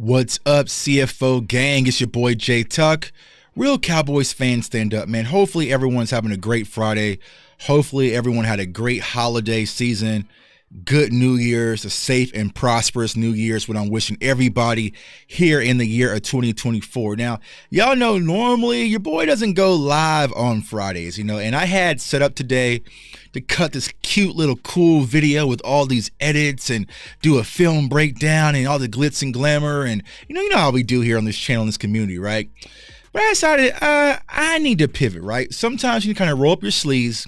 What's up, CFO gang? It's your boy Jay Tuck. Real Cowboys fans, stand up, man. Hopefully everyone's having a great Friday. Hopefully everyone had a great holiday season. Good New Year's, a safe and prosperous New Year's, what I'm wishing everybody here in the year of 2024. Now, y'all know normally your boy doesn't go live on Fridays, and I had set up today to cut this cute little cool video with all these edits and do a film breakdown and all the glitz and glamour and you know how we do here on this channel, in this community, right? But I decided I need to pivot, right? Sometimes you kind of roll up your sleeves,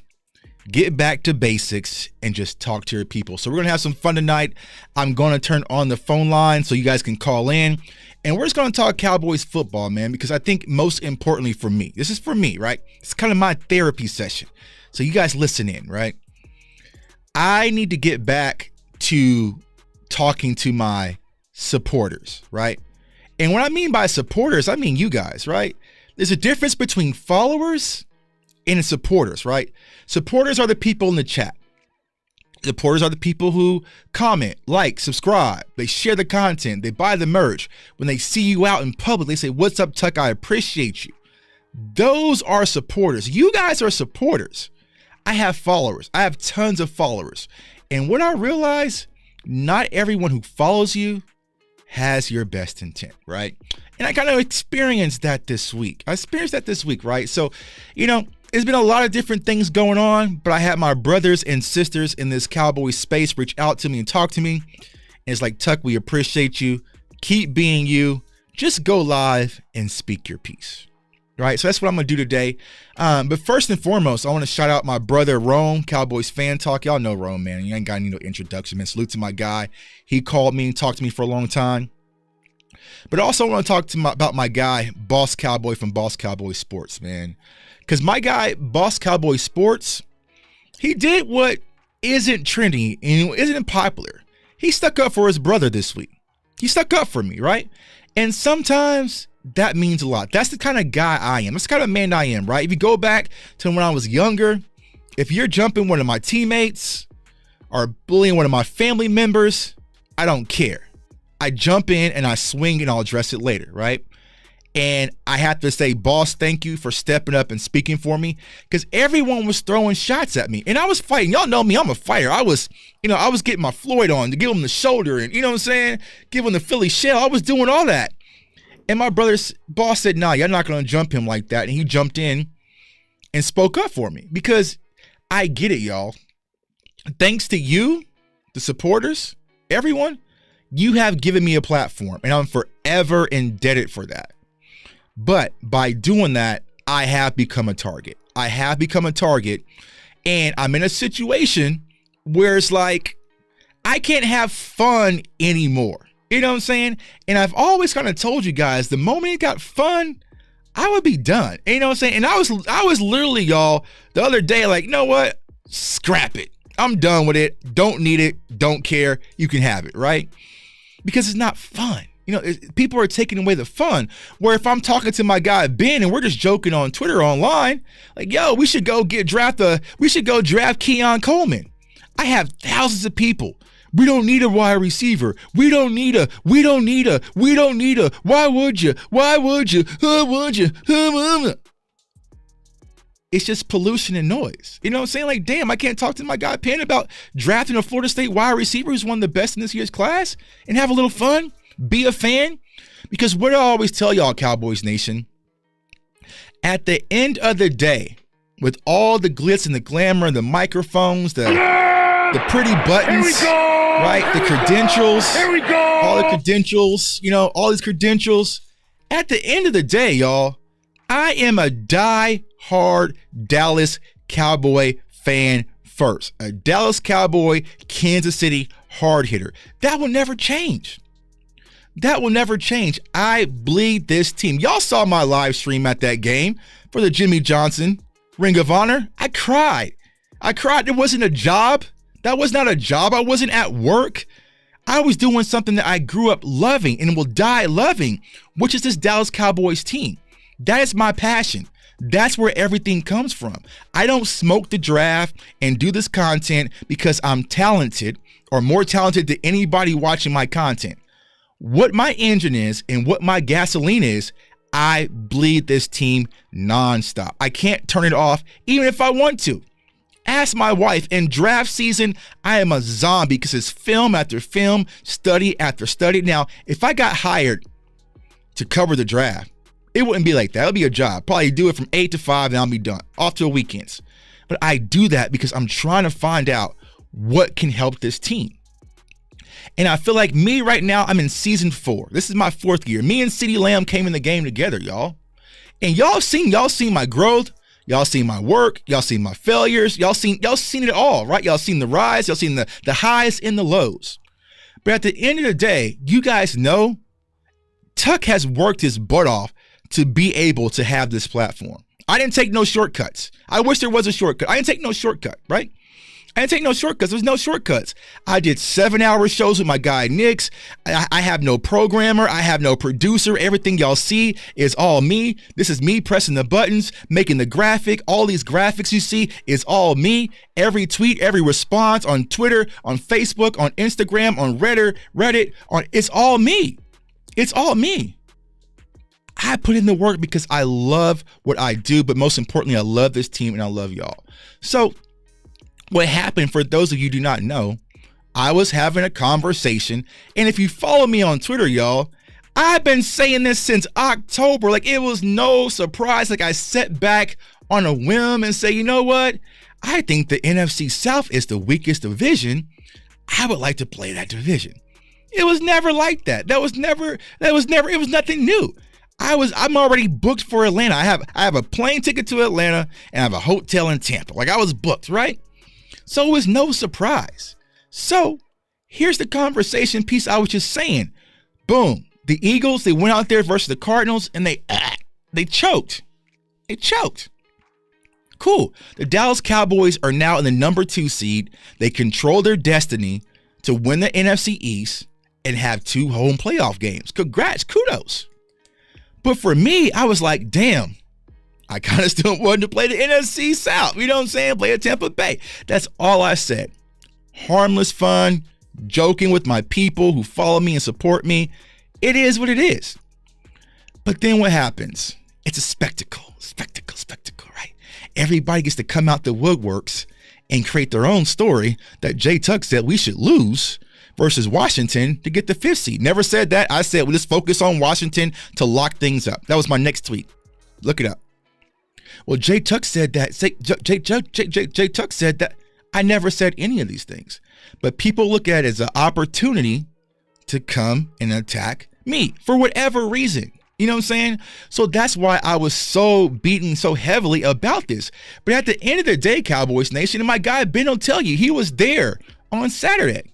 get back to basics, and just talk to your people. So we're going to have some fun tonight. I'm going to turn on the phone line so you guys can call in. And we're just going to talk Cowboys football, man, because I think most importantly for me, this is for me, right? It's kind of my therapy session. So you guys listen in, right? I need to get back to talking to my supporters, right? And what I mean by supporters, I mean you guys, right? There's a difference between followers and supporters, right? Supporters are the people in the chat. Supporters are the people who comment, like, subscribe. They share the content. They buy the merch. When they see you out in public, they say, "What's up, Tuck? I appreciate you." Those are supporters. You guys are supporters. I have followers. I have tons of followers. And what I realize, not everyone who follows you has your best intent, right? And I kind of experienced that this week. Right? So, there's been a lot of different things going on, but I had my brothers and sisters in this Cowboy space reach out to me and talk to me. And it's like, Tuck, we appreciate you. Keep being you. Just go live and speak your piece. Right, so that's what I'm going to do today. But first and foremost, I want to shout out my brother, Rome, Cowboys Fan Talk. Y'all know Rome, man. You ain't got any introduction, man. Salute to my guy. He called me and talked to me for a long time. But also I want to talk about my guy, Boss Cowboy from Boss Cowboy Sports, man. Because my guy, Boss Cowboy Sports, he did what isn't trendy and isn't popular. He stuck up for his brother this week. He stuck up for me, right? And sometimes that means a lot. That's the kind of guy I am. That's the kind of man I am, right? If you go back to when I was younger, if you're jumping one of my teammates or bullying one of my family members, I don't care. I jump in and I swing and I'll address it later, right? And I have to say, boss, thank you for stepping up and speaking for me, because everyone was throwing shots at me and I was fighting. Y'all know me, I'm a fighter. I was getting my Floyd on to give him the shoulder and, give him the Philly shell. I was doing all that. And my brother's boss said, "Nah, you're not going to jump him like that." And he jumped in and spoke up for me, because I get it, y'all. Thanks to you, the supporters, everyone, you have given me a platform and I'm forever indebted for that. But by doing that, I have become a target. And I'm in a situation where it's like, I can't have fun anymore. You know what I'm saying? And I've always kind of told you guys, the moment it got fun, I would be done. You know what I'm saying? And I was literally, y'all, the other day, like, you know what? Scrap it. I'm done with it. Don't need it. Don't care. You can have it, right? Because it's not fun. People are taking away the fun. Where if I'm talking to my guy Ben and we're just joking on Twitter online, like, yo, we should go draft Keon Coleman. I have thousands of people. We don't need a wide receiver. We don't need a. Why would you? It's just pollution and noise. You know what I'm saying? Like, damn, I can't talk to my guy Penn about drafting a Florida State wide receiver who's one of the best in this year's class and have a little fun, be a fan. Because what I always tell y'all, Cowboys Nation, at the end of the day, with all the glitz and the glamour and the microphones, the pretty buttons, right? The credentials, all the credentials, all these credentials. At the end of the day, y'all, I am a die-hard Dallas Cowboy fan first. A Dallas Cowboy, Kansas City hard hitter. That will never change. I bleed this team. Y'all saw my live stream at that game for the Jimmy Johnson Ring of Honor. I cried. It wasn't a job. That was not a job. I wasn't at work. I was doing something that I grew up loving and will die loving, which is this Dallas Cowboys team. That is my passion. That's where everything comes from. I don't smoke the draft and do this content because I'm talented or more talented than anybody watching my content. what my engine is and what my gasoline is, I bleed this team nonstop. I can't turn it off even if I want to. Ask my wife. In draft season, I am a zombie because it's film after film, study after study. Now, if I got hired to cover the draft, it wouldn't be like that. It'll be a job. Probably do it from 8 to 5 and I'll be done. Off to the weekends. But I do that because I'm trying to find out what can help this team. And I feel like me right now, I'm in season 4. This is my 4th year. Me and CeeDee Lamb came in the game together, y'all. And y'all seen my growth. Y'all seen my work. Y'all seen my failures. Y'all seen it all, right? Y'all seen the rise. Y'all seen the highs and the lows. But at the end of the day, you guys know Tuck has worked his butt off to be able to have this platform. I didn't take no shortcuts. I wish there was a shortcut. I didn't take no shortcut, right? I didn't take no shortcuts. There's no shortcuts. I did 7-hour shows with my guy, Nix. I have no programmer. I have no producer. Everything y'all see is all me. This is me pressing the buttons, making the graphic. All these graphics you see is all me. Every tweet, every response on Twitter, on Facebook, on Instagram, on Reddit, it's all me. It's all me. I put in the work because I love what I do, but most importantly, I love this team and I love y'all. So what happened, for those of you who do not know, I was having a conversation, and if you follow me on Twitter, y'all, I've been saying this since October. Like, it was no surprise. Like, I sat back on a whim and say, you know what? I think the NFC South is the weakest division. I would like to play that division. It was never like that. It was nothing new. I'm already booked for Atlanta. I have a plane ticket to Atlanta and I have a hotel in Tampa. Like, I was booked, right? So it was no surprise. So here's the conversation piece I was just saying. Boom. The Eagles, they went out there versus the Cardinals and they choked. They choked. Cool. The Dallas Cowboys are now in the number 2 seed. They control their destiny to win the NFC East and have 2 home playoff games. Congrats. Kudos. But for me, I was like, damn. I kind of still wanted to play the NFC South. You know what I'm saying? Play at Tampa Bay. That's all I said. Harmless fun, joking with my people who follow me and support me. It is what it is. But then what happens? It's a spectacle, right? Everybody gets to come out the woodworks and create their own story that Jay Tuck said we should lose versus Washington to get the 5th seed. Never said that. I said, well, let's focus on Washington to lock things up. That was my next tweet. Look it up. Well, Jay Tuck said that. Jay Tuck said that. I never said any of these things. But people look at it as an opportunity to come and attack me for whatever reason. You know what I'm saying? So that's why I was so beaten so heavily about this. But at the end of the day, Cowboys Nation, and my guy Ben will tell you, he was there on Saturday.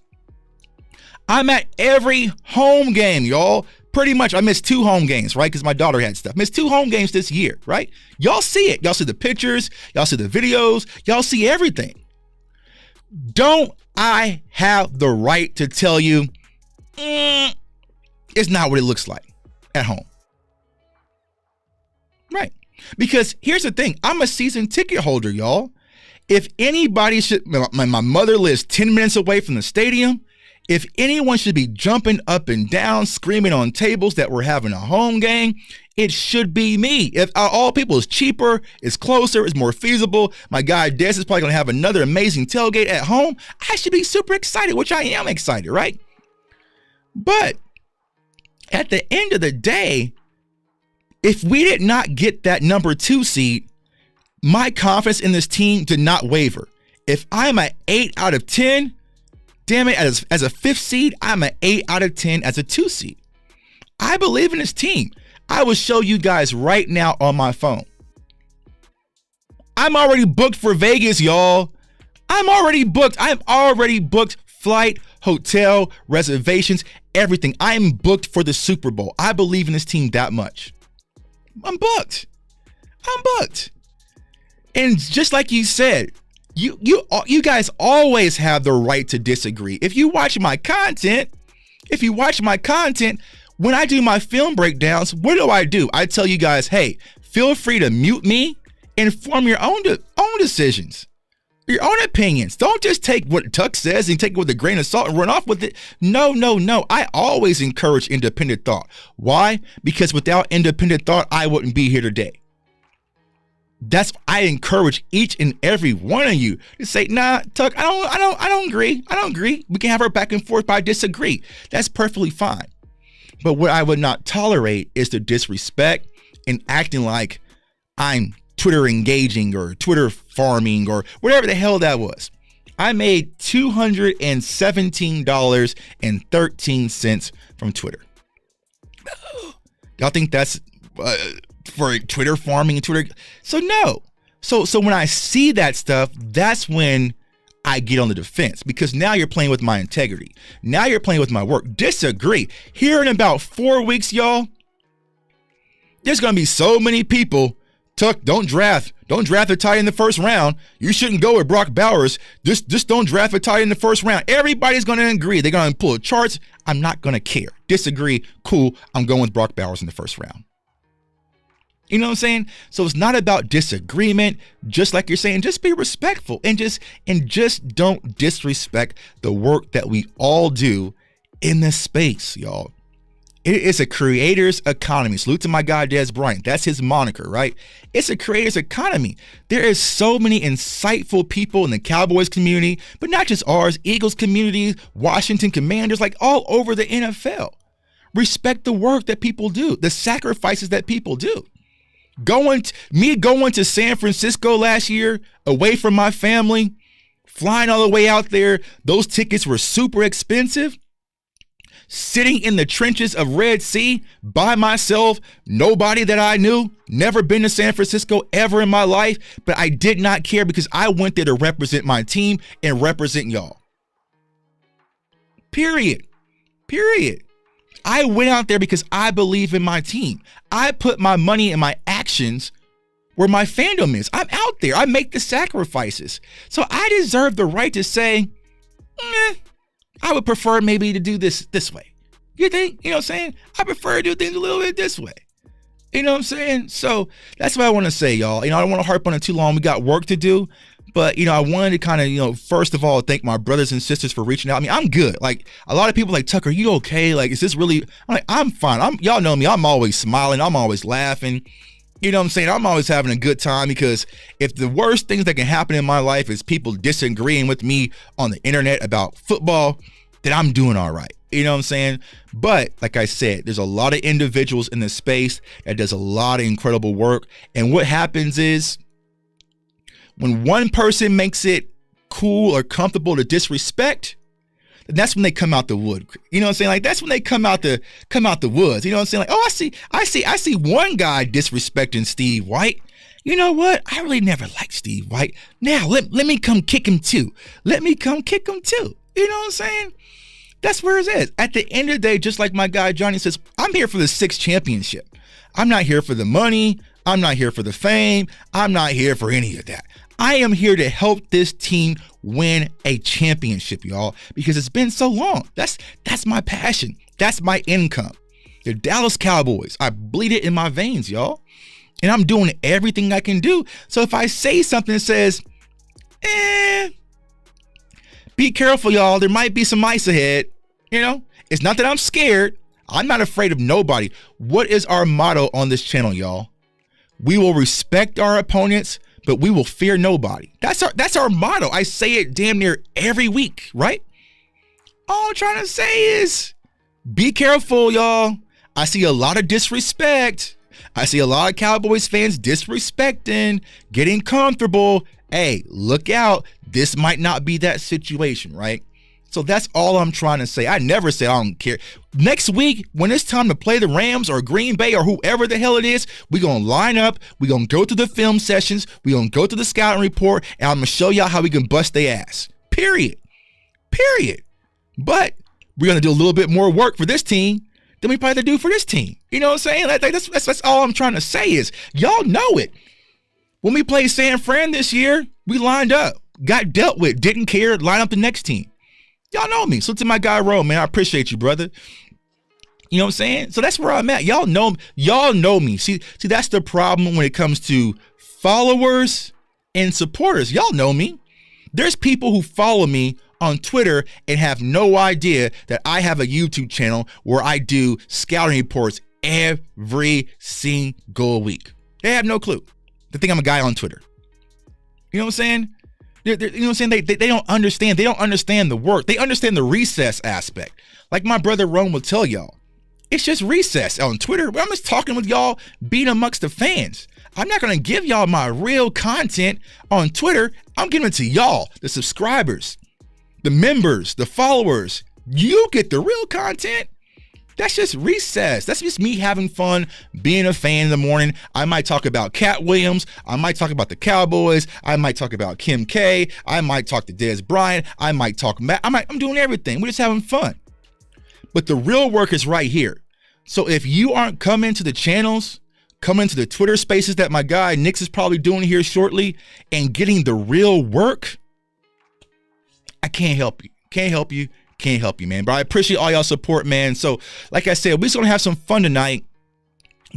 I'm at every home game, y'all. Pretty much, I missed 2 home games, right? Because my daughter had stuff. Missed 2 home games this year, right? Y'all see it. Y'all see the pictures. Y'all see the videos. Y'all see everything. Don't I have the right to tell you it's not what it looks like at home? Right. Because here's the thing. I'm a season ticket holder, y'all. If anybody should, my mother lives 10 minutes away from the stadium. If anyone should be jumping up and down, screaming on tables that we're having a home game, it should be me. If all people is cheaper, it's closer, it's more feasible. My guy Des is probably going to have another amazing tailgate at home. I should be super excited, which I am excited, right? But at the end of the day, if we did not get that number 2 seed, my confidence in this team did not waver. If I'm an 8 out of 10, damn it, as a 5th seed, I'm an 8 out of 10 as a 2 seed. I believe in this team. I will show you guys right now on my phone. I'm already booked for Vegas, y'all. I'm already booked. Flight, hotel, reservations, everything. I'm booked for the Super Bowl. I believe in this team that much. I'm booked. And just like you said, you guys always have the right to disagree. If you watch my content, when I do my film breakdowns, what do? I tell you guys, hey, feel free to mute me and form your own decisions. Your own opinions. Don't just take what Tuck says and take it with a grain of salt and run off with it. No. I always encourage independent thought. Why? Because without independent thought, I wouldn't be here today. I encourage each and every one of you to say, nah, Tuck, I don't agree. I don't agree. We can have our back and forth, but I disagree. That's perfectly fine. But what I would not tolerate is the disrespect and acting like I'm Twitter engaging or Twitter farming or whatever the hell that was. I made $217.13 from Twitter. Y'all think that's for Twitter farming and Twitter? So no. So when I see that stuff, that's when I get on the defense, because now you're playing with my integrity. Now you're playing with my work. Disagree. Here in about 4 weeks, y'all, there's going to be so many people. Tuck, don't draft a tight end in the first round. You shouldn't go with Brock Bowers. Just don't draft a tight end in the first round. Everybody's going to agree. They're going to pull charts. I'm not going to care. Disagree. Cool. I'm going with Brock Bowers in the first round. You know what I'm saying? So it's not about disagreement. Just like you're saying, just be respectful and just don't disrespect the work that we all do in this space, y'all. It is a creator's economy. Salute to my guy, Des Bryant. That's his moniker, right? It's a creator's economy. There is so many insightful people in the Cowboys community, but not just ours, Eagles community, Washington Commanders, like all over the NFL. Respect the work that people do, the sacrifices that people do. Going to San Francisco last year, away from my family, flying all the way out there, those tickets were super expensive. Sitting in the trenches of Red Sea by myself, nobody that I knew, never been to San Francisco ever in my life, but I did not care because I went there to represent my team and represent y'all. Period. I went out there because I believe in my team. I put my money and my actions where my fandom is. I'm out there. I make the sacrifices. So I deserve the right to say, I would prefer maybe to do this way. You think? You know what I'm saying? I prefer to do things a little bit this way. You know what I'm saying? So that's what I want to say, y'all. I don't want to harp on it too long. We got work to do. But, I wanted to kind of, first of all, thank my brothers and sisters for reaching out. I mean, I'm good. Like, a lot of people like, Tucker, are you okay? Like, is this really? I'm like, I'm fine. Y'all know me. I'm always smiling. I'm always laughing. You know what I'm saying? I'm always having a good time, because if the worst things that can happen in my life is people disagreeing with me on the internet about football, then I'm doing all right. You know what I'm saying? But like I said, there's a lot of individuals in this space that does a lot of incredible work. And what happens is, when one person makes it cool or comfortable to disrespect, that's when they come out the wood. You know what I'm saying? Like, that's when they come out the woods. You know what I'm saying? Like, oh, I see one guy disrespecting Steve White. You know what? I really never liked Steve White. Now let me come kick him too. Let me come kick him too. You know what I'm saying? That's where it's at. At the end of the day, just like my guy Johnny says, I'm here for the 6th championship. I'm not here for the money. I'm not here for the fame. I'm not here for any of that. I am here to help this team win a championship, y'all, because it's been so long. That's my passion. That's my income. The Dallas Cowboys. I bleed it in my veins, y'all. And I'm doing everything I can do. So if I say something that says, be careful, y'all, there might be some ice ahead. It's not that I'm scared. I'm not afraid of nobody. What is our motto on this channel, y'all? We will respect our opponents, but we will fear nobody. That's our motto. I say it damn near every week, right? All I'm trying to say is, be careful, y'all. I see a lot of disrespect. I see a lot of Cowboys fans disrespecting, getting comfortable. Hey, look out. This might not be that situation, right? So that's all I'm trying to say. I never say I don't care. Next week, when it's time to play the Rams or Green Bay or whoever the hell it is, we're going to line up. We're going to go to the film sessions. We're going to go to the scouting report, and I'm going to show y'all how we can bust their ass. Period. But we're going to do a little bit more work for this team than we probably do for this team. You know what I'm saying? That's all I'm trying to say is, y'all know it. When we played San Fran this year, we lined up, got dealt with, didn't care, line up the next team. Y'all know me. So to my guy Ro, man, I appreciate you, brother. You know what I'm saying? So that's where I'm at. Y'all know me. See, that's the problem when it comes to followers and supporters. Y'all know me. There's people who follow me on Twitter and have no idea that I have a YouTube channel where I do scouting reports every single week. They have no clue. They think I'm a guy on Twitter. You know what I'm saying? You know what I'm saying? They don't understand. They don't understand the work. They understand the recess aspect. Like my brother Rome will tell y'all. It's just recess on Twitter. I'm just talking with y'all, being amongst the fans. I'm not going to give y'all my real content on Twitter. I'm giving it to y'all, the subscribers, the members, the followers. You get the real content. That's just recess. That's just me having fun, being a fan in the morning. I might talk about Cat Williams. I might talk about the Cowboys. I might talk about Kim K. I might talk to Dez Bryant. I might talk Matt. I'm doing everything. We're just having fun. But the real work is right here. So if you aren't coming to the channels, coming to the Twitter spaces that my guy Nix is probably doing here shortly and getting the real work, I can't help you. Can't help you. Can't help you, man. But I appreciate all y'all support, man. So, like I said, we're just going to have some fun tonight.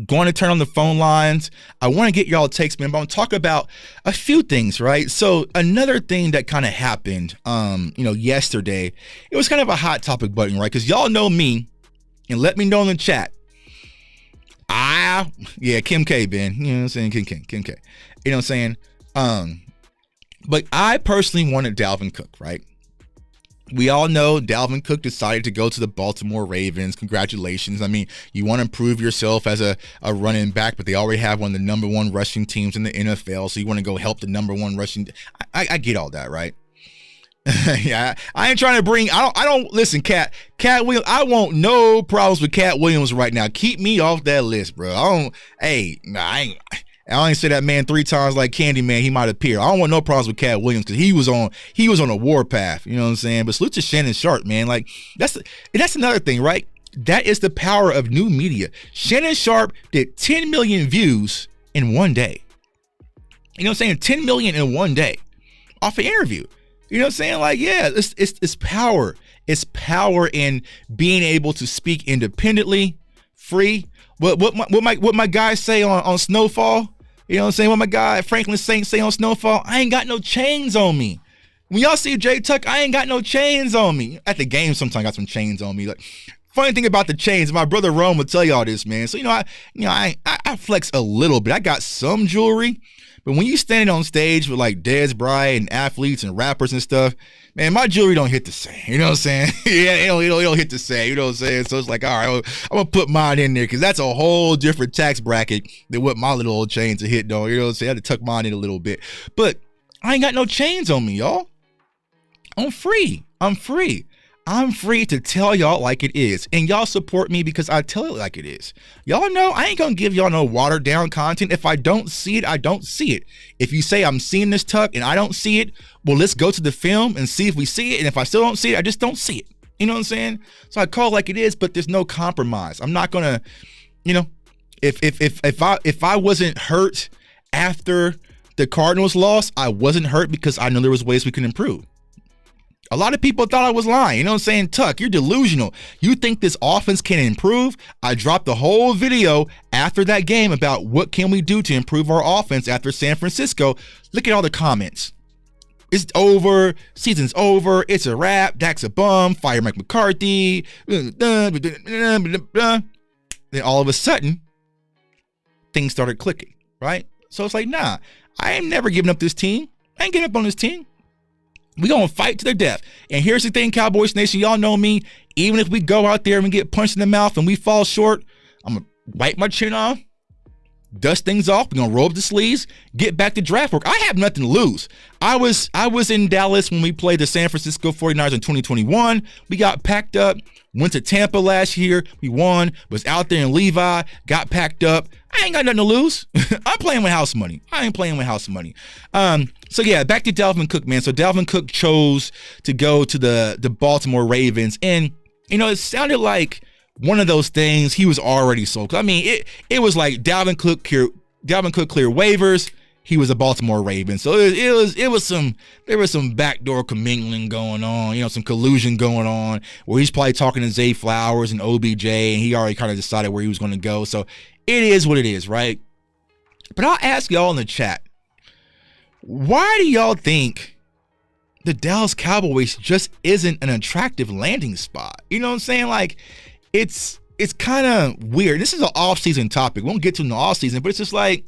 Going to turn on the phone lines. I want to get y'all takes, man. But I'm going to talk about a few things, right? So, another thing that kind of happened, yesterday, it was kind of a hot topic button, right? Because y'all know me, and let me know in the chat. Kim K, Ben. You know what I'm saying? Kim K. You know what I'm saying? But I personally wanted Dalvin Cook, right? We all know Dalvin Cook decided to go to the Baltimore Ravens. Congratulations. I mean, you want to improve yourself as a running back, but they already have one of the number one rushing teams in the NFL, so you want to go help the number one rushing. I get all that, right? Yeah, I ain't trying to bring. I don't listen, Cat Williams. I want no problems with Cat Williams right now. Keep me off that list, bro. I ain't say that man 3 times like Candyman. He might appear. I don't want no problems with Cat Williams because he was on a warpath. You know what I'm saying? But salute to Shannon Sharp, man. Like that's another thing, right? That is the power of new media. Shannon Sharp did 10 million views in one day. You know what I'm saying? 10 million in one day off an interview. You know what I'm saying? Like, yeah, it's power. It's power in being able to speak independently, free. What my guys say on Snowfall? You know what I'm saying? What my guy Franklin Saint say on Snowfall? I ain't got no chains on me. When y'all see Jay Tuck, I ain't got no chains on me. At the game, sometimes I got some chains on me. Like, funny thing about the chains, my brother Rome will tell y'all this, man. So I flex a little bit. I got some jewelry. But when you standing on stage with like Dez Bryant and athletes and rappers and stuff, man, my jewelry don't hit the same. You know what I'm saying? Yeah, it don't hit the same. You know what I'm saying? So it's like, all right, I'm gonna put mine in there because that's a whole different tax bracket than what my little old chains are hitting on. You know what I'm saying? I had to tuck mine in a little bit. But I ain't got no chains on me, y'all. I'm free. I'm free to tell y'all like it is. And y'all support me because I tell it like it is. Y'all know I ain't gonna give y'all no watered down content. If I don't see it, I don't see it. If you say I'm seeing this tuck and I don't see it, well, let's go to the film and see if we see it. And if I still don't see it, I just don't see it. You know what I'm saying? So I call it like it is, but there's no compromise. I'm not gonna, if I wasn't hurt after the Cardinals lost, I wasn't hurt because I knew there was ways we can improve. A lot of people thought I was lying. You know what I'm saying? Tuck, you're delusional. You think this offense can improve? I dropped the whole video after that game about what can we do to improve our offense after San Francisco. Look at all the comments. It's over. Season's over. It's a wrap. Dak's a bum. Fire Mike McCarthy. Then all of a sudden, things started clicking, right? So it's like, nah, I ain't never giving up this team. I ain't giving up on this team. We gonna fight to the death. And here's the thing, Cowboys Nation, y'all know me. Even if we go out there and get punched in the mouth and we fall short, I'm gonna wipe my chin off, dust things off. We're gonna roll up the sleeves, get back to draft work. I have nothing to lose. I was in Dallas when we played the San Francisco 49ers in 2021. We got packed up, went to Tampa last year. We won, was out there in Levi, got packed up. I ain't got nothing to lose. I'm playing with house money. I ain't playing with house money. So yeah, back to Dalvin Cook, man. So Dalvin Cook chose to go to the Baltimore Ravens. And, it sounded like one of those things he was already sold. I mean, it was like Dalvin Cook clear waivers. He was a Baltimore Raven. So there was some backdoor commingling going on, some collusion going on where he's probably talking to Zay Flowers and OBJ, and he already kind of decided where he was going to go. So it is what it is, right? But I'll ask y'all in the chat, why do y'all think the Dallas Cowboys just isn't an attractive landing spot. You know what I'm saying? Like, it's kind of weird. This is an off-season topic. We won't get to it in the off-season, but it's just like,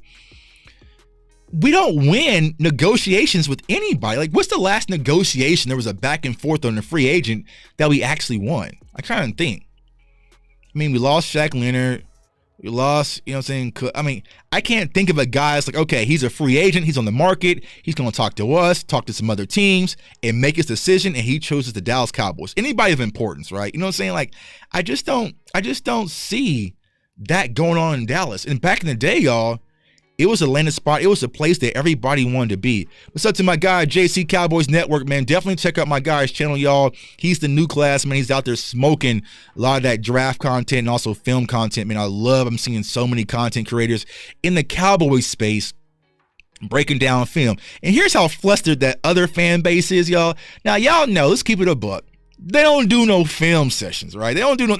we don't win negotiations with anybody. Like, what's the last negotiation there was a back and forth on the free agent that we actually won? I try and think. I mean, we lost Shaq Leonard. We lost, you know what I'm saying? I mean, I can't think of a guy that's like, okay, he's a free agent. He's on the market. He's going to talk to us, talk to some other teams, and make his decision, and he chooses the Dallas Cowboys. Anybody of importance, right? You know what I'm saying? Like, I just don't see that going on in Dallas. And back in the day, y'all, it was a landing spot. It was a place that everybody wanted to be. What's up to my guy, JC Cowboys Network, man? Definitely check out my guy's channel, y'all. He's the new class, man. He's out there smoking a lot of that draft content and also film content, man. I'm seeing so many content creators in the Cowboys space breaking down film. And here's how flustered that other fan base is, y'all. Now, y'all know, let's keep it a buck. They don't do no film sessions, right? They don't do no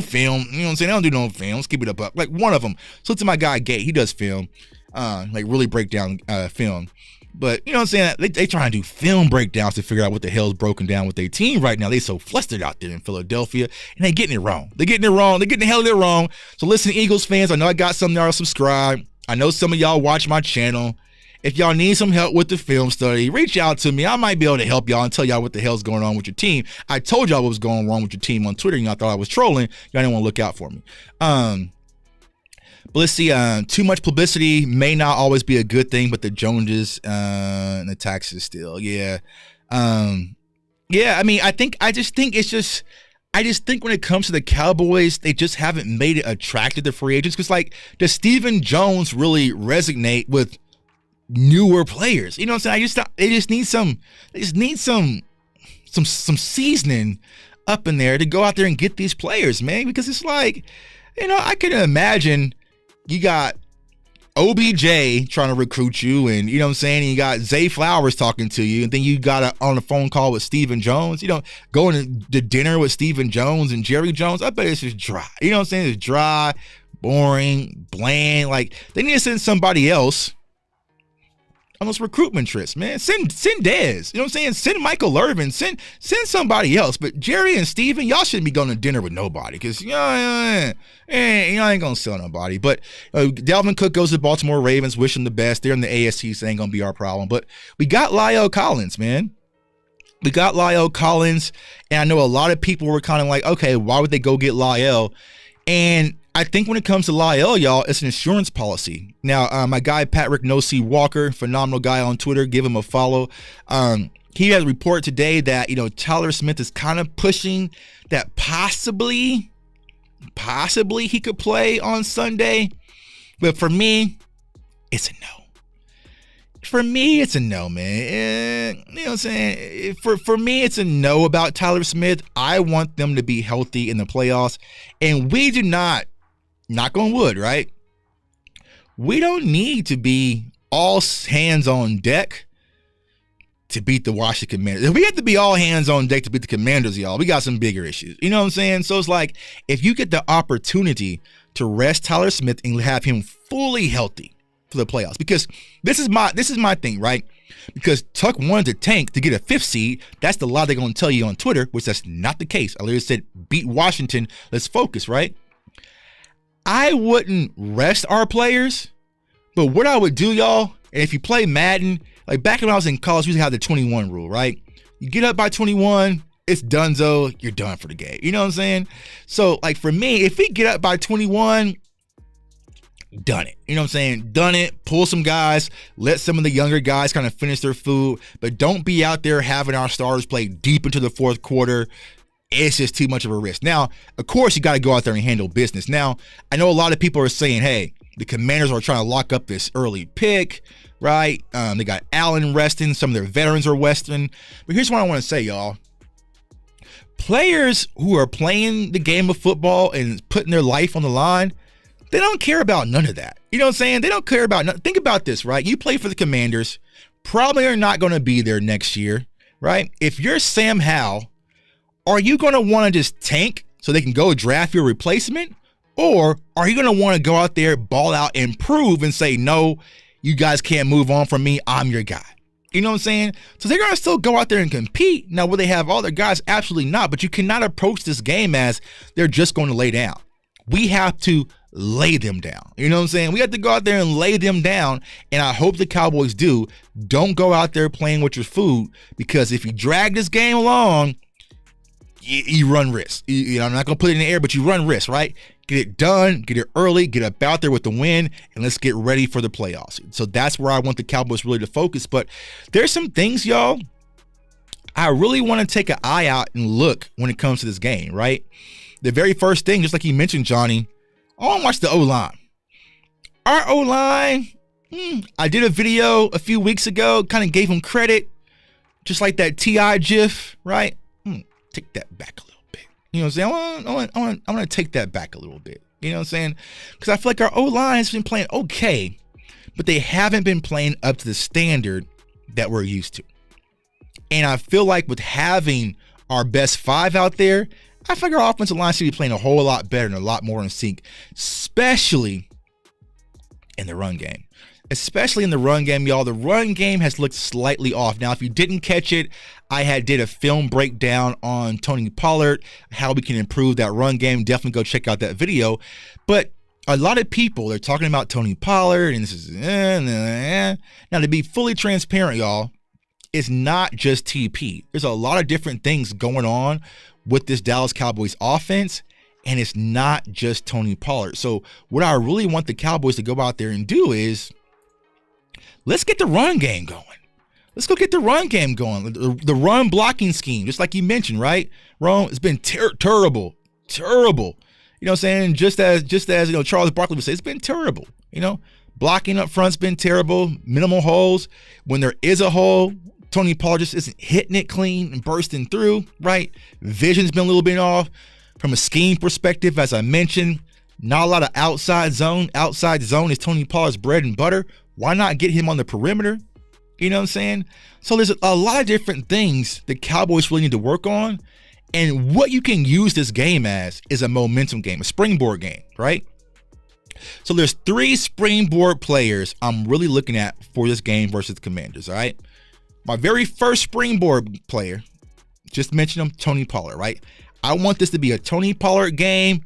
film. You know what I'm saying? They don't do no film. Let's keep it a buck. Like, one of them. So to my guy, Gate, he does film. Like, really break down film. But, you know what I'm saying? They try to do film breakdowns to figure out what the hell's broken down with their team right now. They so flustered out there in Philadelphia, and they getting it wrong. They're getting the hell of it wrong. So listen, Eagles fans, I know I got some that are subscribed. I know some of y'all watch my channel. If y'all need some help with the film study, reach out to me. I might be able to help y'all and tell y'all what the hell's going on with your team. I told y'all what was going wrong with your team on Twitter, and y'all thought I was trolling. Y'all didn't want to look out for me. But let's see, too much publicity may not always be a good thing, but the Joneses and the taxes still, yeah. I mean, I just think when it comes to the Cowboys, they just haven't made it attractive to free agents. Because, like, does Stephen Jones really resonate with newer players? You know what I'm saying? They just need some seasoning up in there to go out there and get these players, man. Because it's like, you know, I can imagine you got OBJ trying to recruit you, and you know what I'm saying, and you got Zay Flowers talking to you, and then you got on a phone call with Stephen Jones, you know, going to dinner with Stephen Jones and Jerry Jones. I bet it's just dry. You know what I'm saying? It's dry, boring, bland. Like, they need to send somebody else on those recruitment trips, man. Send Dez. You know what I'm saying? Send Michael Irvin. Send somebody else. But Jerry and Steven, y'all shouldn't be going to dinner with nobody, because y'all ain't going to sell nobody. But Dalvin Cook goes to the Baltimore Ravens. Wish him the best. They're in the AFC, so it ain't going to be our problem. But we got La'el Collins, man. We got La'el Collins, and I know a lot of people were kind of like, okay, why would they go get La'el? And I think when it comes to La'el, y'all, it's an insurance policy. Now, my guy, Patrick No C Walker, phenomenal guy on Twitter, give him a follow. He has a report today that, you know, Tyler Smith is kind of pushing that possibly he could play on Sunday. But for me, it's a no. For me, it's a no, man. You know what I'm saying? For me, it's a no about Tyler Smith. I want them to be healthy in the playoffs. And we do not, knock on wood, right? We don't need to be all hands on deck to beat the Washington Commanders. If we have to be all hands on deck to beat the Commanders, y'all, we got some bigger issues. You know what I'm saying? So it's like, if you get the opportunity to rest Tyler Smith and have him fully healthy for the playoffs, because this is my thing, right? Because Tuck wanted to tank to get a 5th seed. That's the lie they're going to tell you on Twitter, which that's not the case. I literally said, beat Washington. Let's focus, right? I wouldn't rest our players, but what I would do, y'all, and if you play Madden, like back when I was in college, we used to have the 21 rule, right? You get up by 21, it's donezo, you're done for the game. You know what I'm saying? So, like, for me, if we get up by 21, done it. You know what I'm saying? Done it. Pull some guys. Let some of the younger guys kind of finish their food, but don't be out there having our starters play deep into the fourth quarter. It's just too much of a risk. Now, of course, you got to go out there and handle business. Now, I know a lot of people are saying, hey, the Commanders are trying to lock up this early pick, right? They got Allen resting. Some of their veterans are resting. But here's what I want to say, y'all. Players who are playing the game of football and putting their life on the line, they don't care about none of that. You know what I'm saying? They don't care about nothing. Think about this, right? You play for the Commanders, probably are not going to be there next year, right? If you're Sam Howell, are you going to want to just tank so they can go draft your replacement? Or are you going to want to go out there, ball out, and prove and say, no, you guys can't move on from me. I'm your guy. You know what I'm saying? So they're going to still go out there and compete. Now, will they have all their guys? Absolutely not. But you cannot approach this game as they're just going to lay down. We have to lay them down. You know what I'm saying? We have to go out there and lay them down. And I hope the Cowboys do. Don't go out there playing with your food, because if you drag this game along, you run risk. I'm not going to put it in the air, but you run risk, right? Get it done, get it early, get up out there with the win, and let's get ready for the playoffs. So that's where I want the Cowboys really to focus. But there's some things, y'all, I really want to take an eye out and look when it comes to this game, right? The very first thing, just like you mentioned, Johnny, I want to watch the O-line. Our O-line, I did a video a few weeks ago, kind of gave them credit, just like that T.I. GIF, right? Take that back a little bit. You know what I'm saying? I want to take that back a little bit. You know what I'm saying? Because I feel like our O-line has been playing okay, but they haven't been playing up to the standard that we're used to. And I feel like with having our best five out there, I feel like our offensive line should be playing a whole lot better and a lot more in sync, especially in the run game. Especially in the run game, y'all. The run game has looked slightly off. Now, if you didn't catch it, I did a film breakdown on Tony Pollard, how we can improve that run game. Definitely go check out that video. But a lot of people are talking about Tony Pollard, and this is Now, to be fully transparent, y'all, it's not just TP. There's a lot of different things going on with this Dallas Cowboys offense, and it's not just Tony Pollard. So what I really want the Cowboys to go out there and do is, let's get the run game going. Let's go get the run game going. The run blocking scheme, just like you mentioned, right? Rome, it's been terrible. You know what I'm saying? Just as Charles Barkley would say, it's been terrible. Blocking up front's been terrible. Minimal holes. When there is a hole, Tony Pollard just isn't hitting it clean and bursting through, right? Vision's been a little bit off. From a scheme perspective, as I mentioned, not a lot of outside zone. Outside zone is Tony Pollard's bread and butter. Why not get him on the perimeter? You know what I'm saying? So there's a lot of different things the Cowboys really need to work on. And what you can use this game as is a momentum game, a springboard game, right? So there's 3 springboard players I'm really looking at for this game versus the Commanders, all right? My very first springboard player, just mentioned him, Tony Pollard, right? I want this to be a Tony Pollard game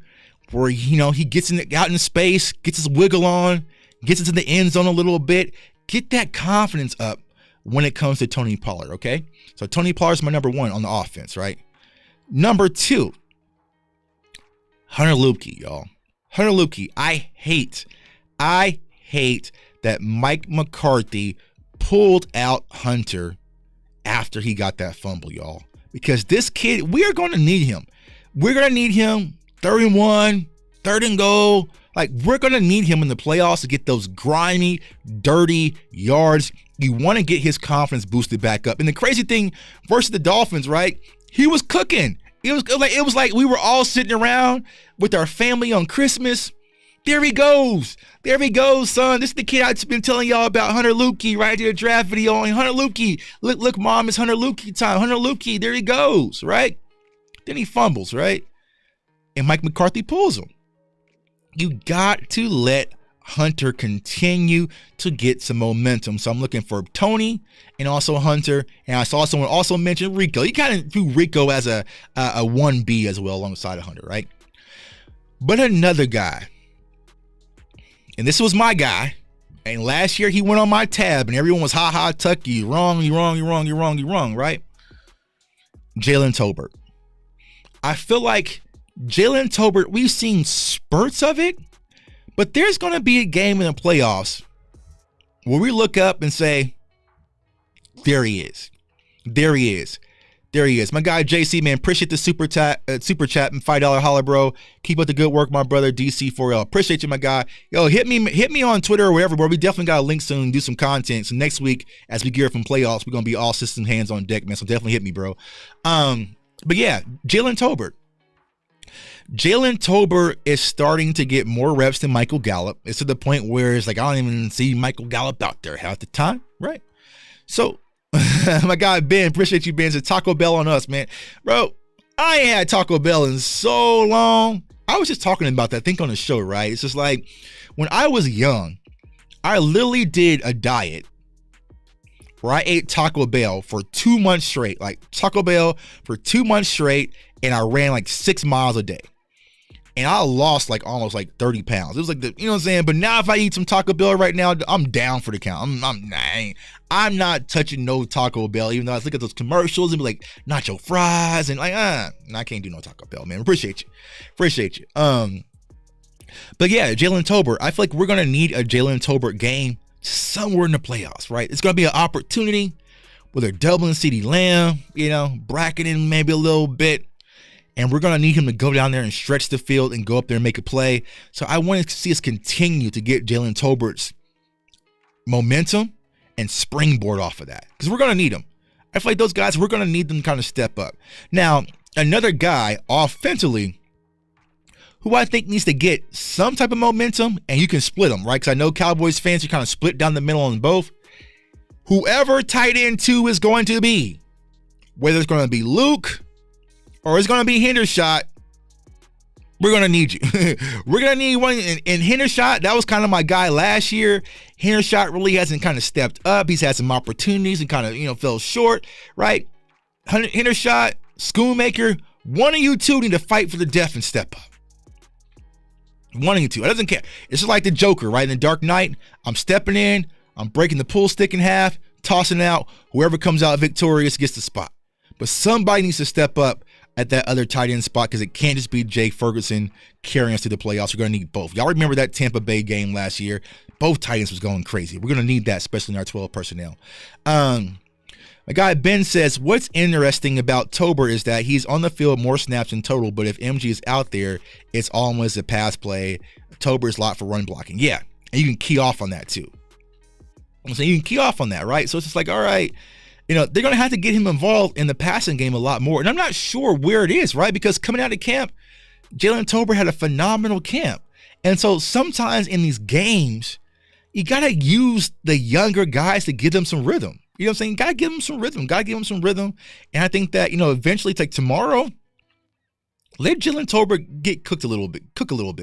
where, he gets out in space, gets his wiggle on, gets into the end zone a little bit. Get that confidence up when it comes to Tony Pollard, okay? So Tony Pollard's my number 1 on the offense, right? Number 2, Hunter Luepke, y'all. Hunter Luepke, I hate that Mike McCarthy pulled out Hunter after he got that fumble, y'all. Because this kid, we are going to need him. We're going to need him 3rd and 1, 3rd and goal. Like, we're going to need him in the playoffs to get those grimy, dirty yards. You want to get his confidence boosted back up. And the crazy thing versus the Dolphins, right? He was cooking. It was like we were all sitting around with our family on Christmas. There he goes. There he goes, son. This is the kid I've been telling y'all about, Hunter Luepke, right? I did a draft video on Hunter Luepke. Look, mom, it's Hunter Luepke time. Hunter Luepke, there he goes, right? Then he fumbles, right? And Mike McCarthy pulls him. You got to let Hunter continue to get some momentum. So I'm looking for Tony and also Hunter. And I saw someone also mention Rico. You kind of do Rico as a 1B as well alongside of Hunter, right? But another guy, and this was my guy, and last year he went on my tab and everyone was Tuck, you wrong, right? Jaylen Tolbert. I feel like Jaylen Tolbert, we've seen spurts of it, but there's going to be a game in the playoffs where we look up and say, there he is. My guy JC, man, appreciate the super chat and $5 holla, bro. Keep up the good work, my brother DC4L. Appreciate you, my guy. Yo, hit me on Twitter or wherever, bro. We definitely got a link soon, do some content. So next week, as we gear up from playoffs, we're gonna be all system hands on deck, man. So definitely hit me, bro. But yeah, Jaylen Tolbert. Jaylen Tolbert is starting to get more reps than Michael Gallup. It's to the point where it's like I don't even see Michael Gallup out there half the time, right? So my guy Ben, appreciate you, Ben. Said Taco Bell on us, man. Bro, I ain't had Taco Bell in so long. I was just talking about that, I think, on the show, right? It's just like when I was young, I literally did a diet where I ate Taco Bell for 2 months straight, like Taco Bell for 2 months straight, and I ran like 6 miles a day. And I lost like almost like 30 pounds. It was like you know what I'm saying? But now if I eat some Taco Bell right now, I'm down for the count. I'm not touching no Taco Bell, even though I look at those commercials and be like, nacho fries and like, I can't do no Taco Bell, man. Appreciate you. But yeah, Jaylen Tolbert, I feel like we're going to need a Jaylen Tolbert game somewhere in the playoffs, right? It's going to be an opportunity where they're doubling CeeDee Lamb, bracketing maybe a little bit. And we're going to need him to go down there and stretch the field and go up there and make a play. So I want to see us continue to get Jaylen Tolbert's momentum and springboard off of that, because we're going to need them. I feel like those guys, we're going to need them to kind of step up. Now, another guy offensively who I think needs to get some type of momentum, and you can split them, right? Because I know Cowboys fans are kind of split down the middle on both. Whoever tight end 2 is going to be, whether it's going to be Luke or it's going to be Hendershot, we're going to need you. We're going to need one. And Hendershot, that was kind of my guy last year. Hendershot really hasn't kind of stepped up. He's had some opportunities and kind of, fell short, right? Hendershot, Schoonmaker, one of you two need to fight for the death and step up. One of you two. It doesn't care. It's just like the Joker, right? In The Dark Knight, I'm stepping in, I'm breaking the pool stick in half, tossing out. Whoever comes out victorious gets the spot. But somebody needs to step up at that other tight end spot, because it can't just be Jake Ferguson carrying us to the playoffs. We're going to need both. Y'all remember that Tampa Bay game last year? Both tight ends was going crazy. We're going to need that, especially in our 12 personnel. My guy Ben says, what's interesting about Tolbert is that he's on the field more snaps in total, but if MG is out there, it's almost a pass play. Tolbert is a lot for run blocking. Yeah, and you can key off on that too. So you can key off on that, right? So it's just like, all right, they're going to have to get him involved in the passing game a lot more. And I'm not sure where it is, right? Because coming out of camp, Jaylen Tolbert had a phenomenal camp. And so sometimes in these games, you got to use the younger guys to give them some rhythm. You know what I'm saying? Got to give them some rhythm. And I think that, eventually, like tomorrow, let Jaylen Tolbert get cook a little bit.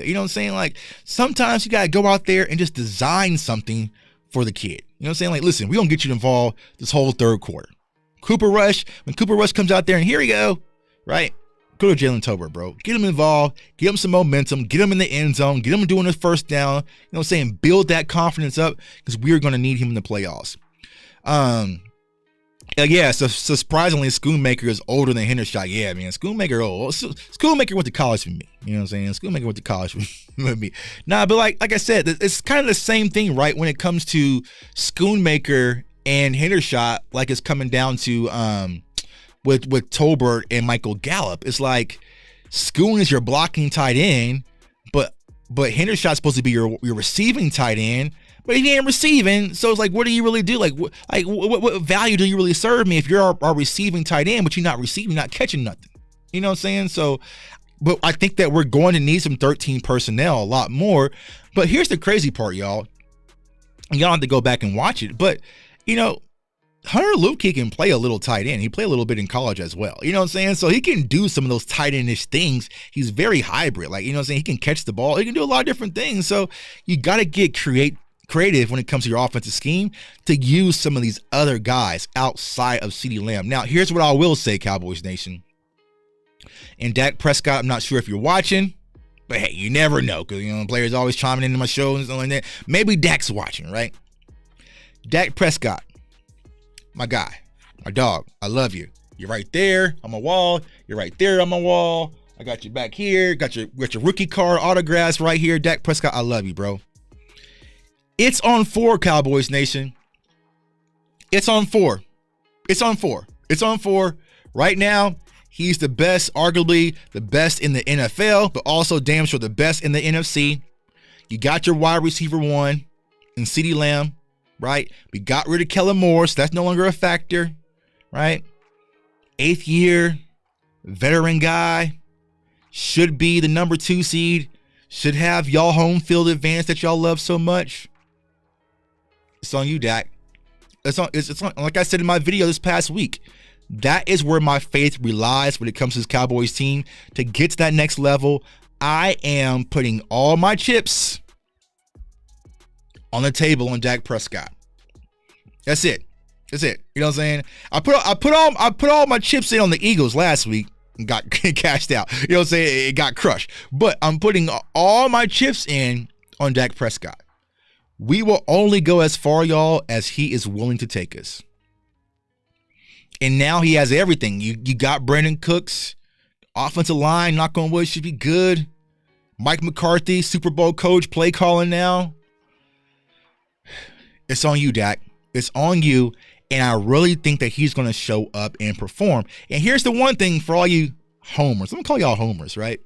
You know what I'm saying? Like, sometimes you got to go out there and just design something for the kid. You know what I'm saying? Like, listen, we're going to get you involved this whole third quarter. When Cooper Rush comes out there and here we go, right? Go to Jaylen Tolbert, bro. Get him involved. Get him some momentum. Get him in the end zone. Get him doing his first down. You know what I'm saying? Build that confidence up, because we're going to need him in the playoffs. So surprisingly, Schoonmaker is older than Hendershot. Yeah, man, Schoonmaker old. Schoonmaker went to college with me. You know what I'm saying? Schoonmaker went to college with me. Nah, but like I said, it's kind of the same thing, right? When it comes to Schoonmaker and Hendershot, like it's coming down to with Tolbert and Michael Gallup. It's like Schoon is your blocking tight end, but Hendershot's supposed to be your receiving tight end. But if you ain't receiving, so it's like, what do you really do? What value do you really serve me if you're our receiving tight end, but you're not receiving, not catching nothing? You know what I'm saying? So, but I think that we're going to need some 13 personnel a lot more. But here's the crazy part, y'all. Y'all have to go back and watch it. But, Hunter Luepke can play a little tight end. He played a little bit in college as well. You know what I'm saying? So he can do some of those tight end-ish things. He's very hybrid. Like, you know what I'm saying? He can catch the ball. He can do a lot of different things. So you got to get creative when it comes to your offensive scheme to use some of these other guys outside of CeeDee Lamb. Now, here's what I will say, Cowboys Nation. And Dak Prescott, I'm not sure if you're watching, but hey, you never know, because, players always chiming into my show and stuff like that. Maybe Dak's watching, right? Dak Prescott, my guy, my dog, I love you. You're right there on my wall. You're right there on my wall. I got you back here. Got your rookie card autographs right here. Dak Prescott, I love you, bro. It's on 4, Cowboys Nation. It's on 4. Right now, he's the best, arguably the best in the NFL, but also damn sure the best in the NFC. You got your wide receiver 1 in CeeDee Lamb, right? We got rid of Kellen Moore, so that's no longer a factor, right? 8th year, veteran guy, should be the number 2 seed, should have y'all home field advantage that y'all love so much. It's on you, Dak. It's on, like I said in my video this past week, that is where my faith relies when it comes to this Cowboys team to get to that next level. I am putting all my chips on the table on Dak Prescott. That's it. That's it. You know what I'm saying? I put all my chips in on the Eagles last week and got cashed out. You know what I'm saying? It got crushed. But I'm putting all my chips in on Dak Prescott. We will only go as far, y'all, as he is willing to take us. And now he has everything. You got Brandon Cooks, offensive line, knock on wood, should be good. Mike McCarthy, Super Bowl coach, play calling now. It's on you, Dak. It's on you. And I really think that he's going to show up and perform. And here's the one thing for all you homers. I'm going to call y'all homers, right?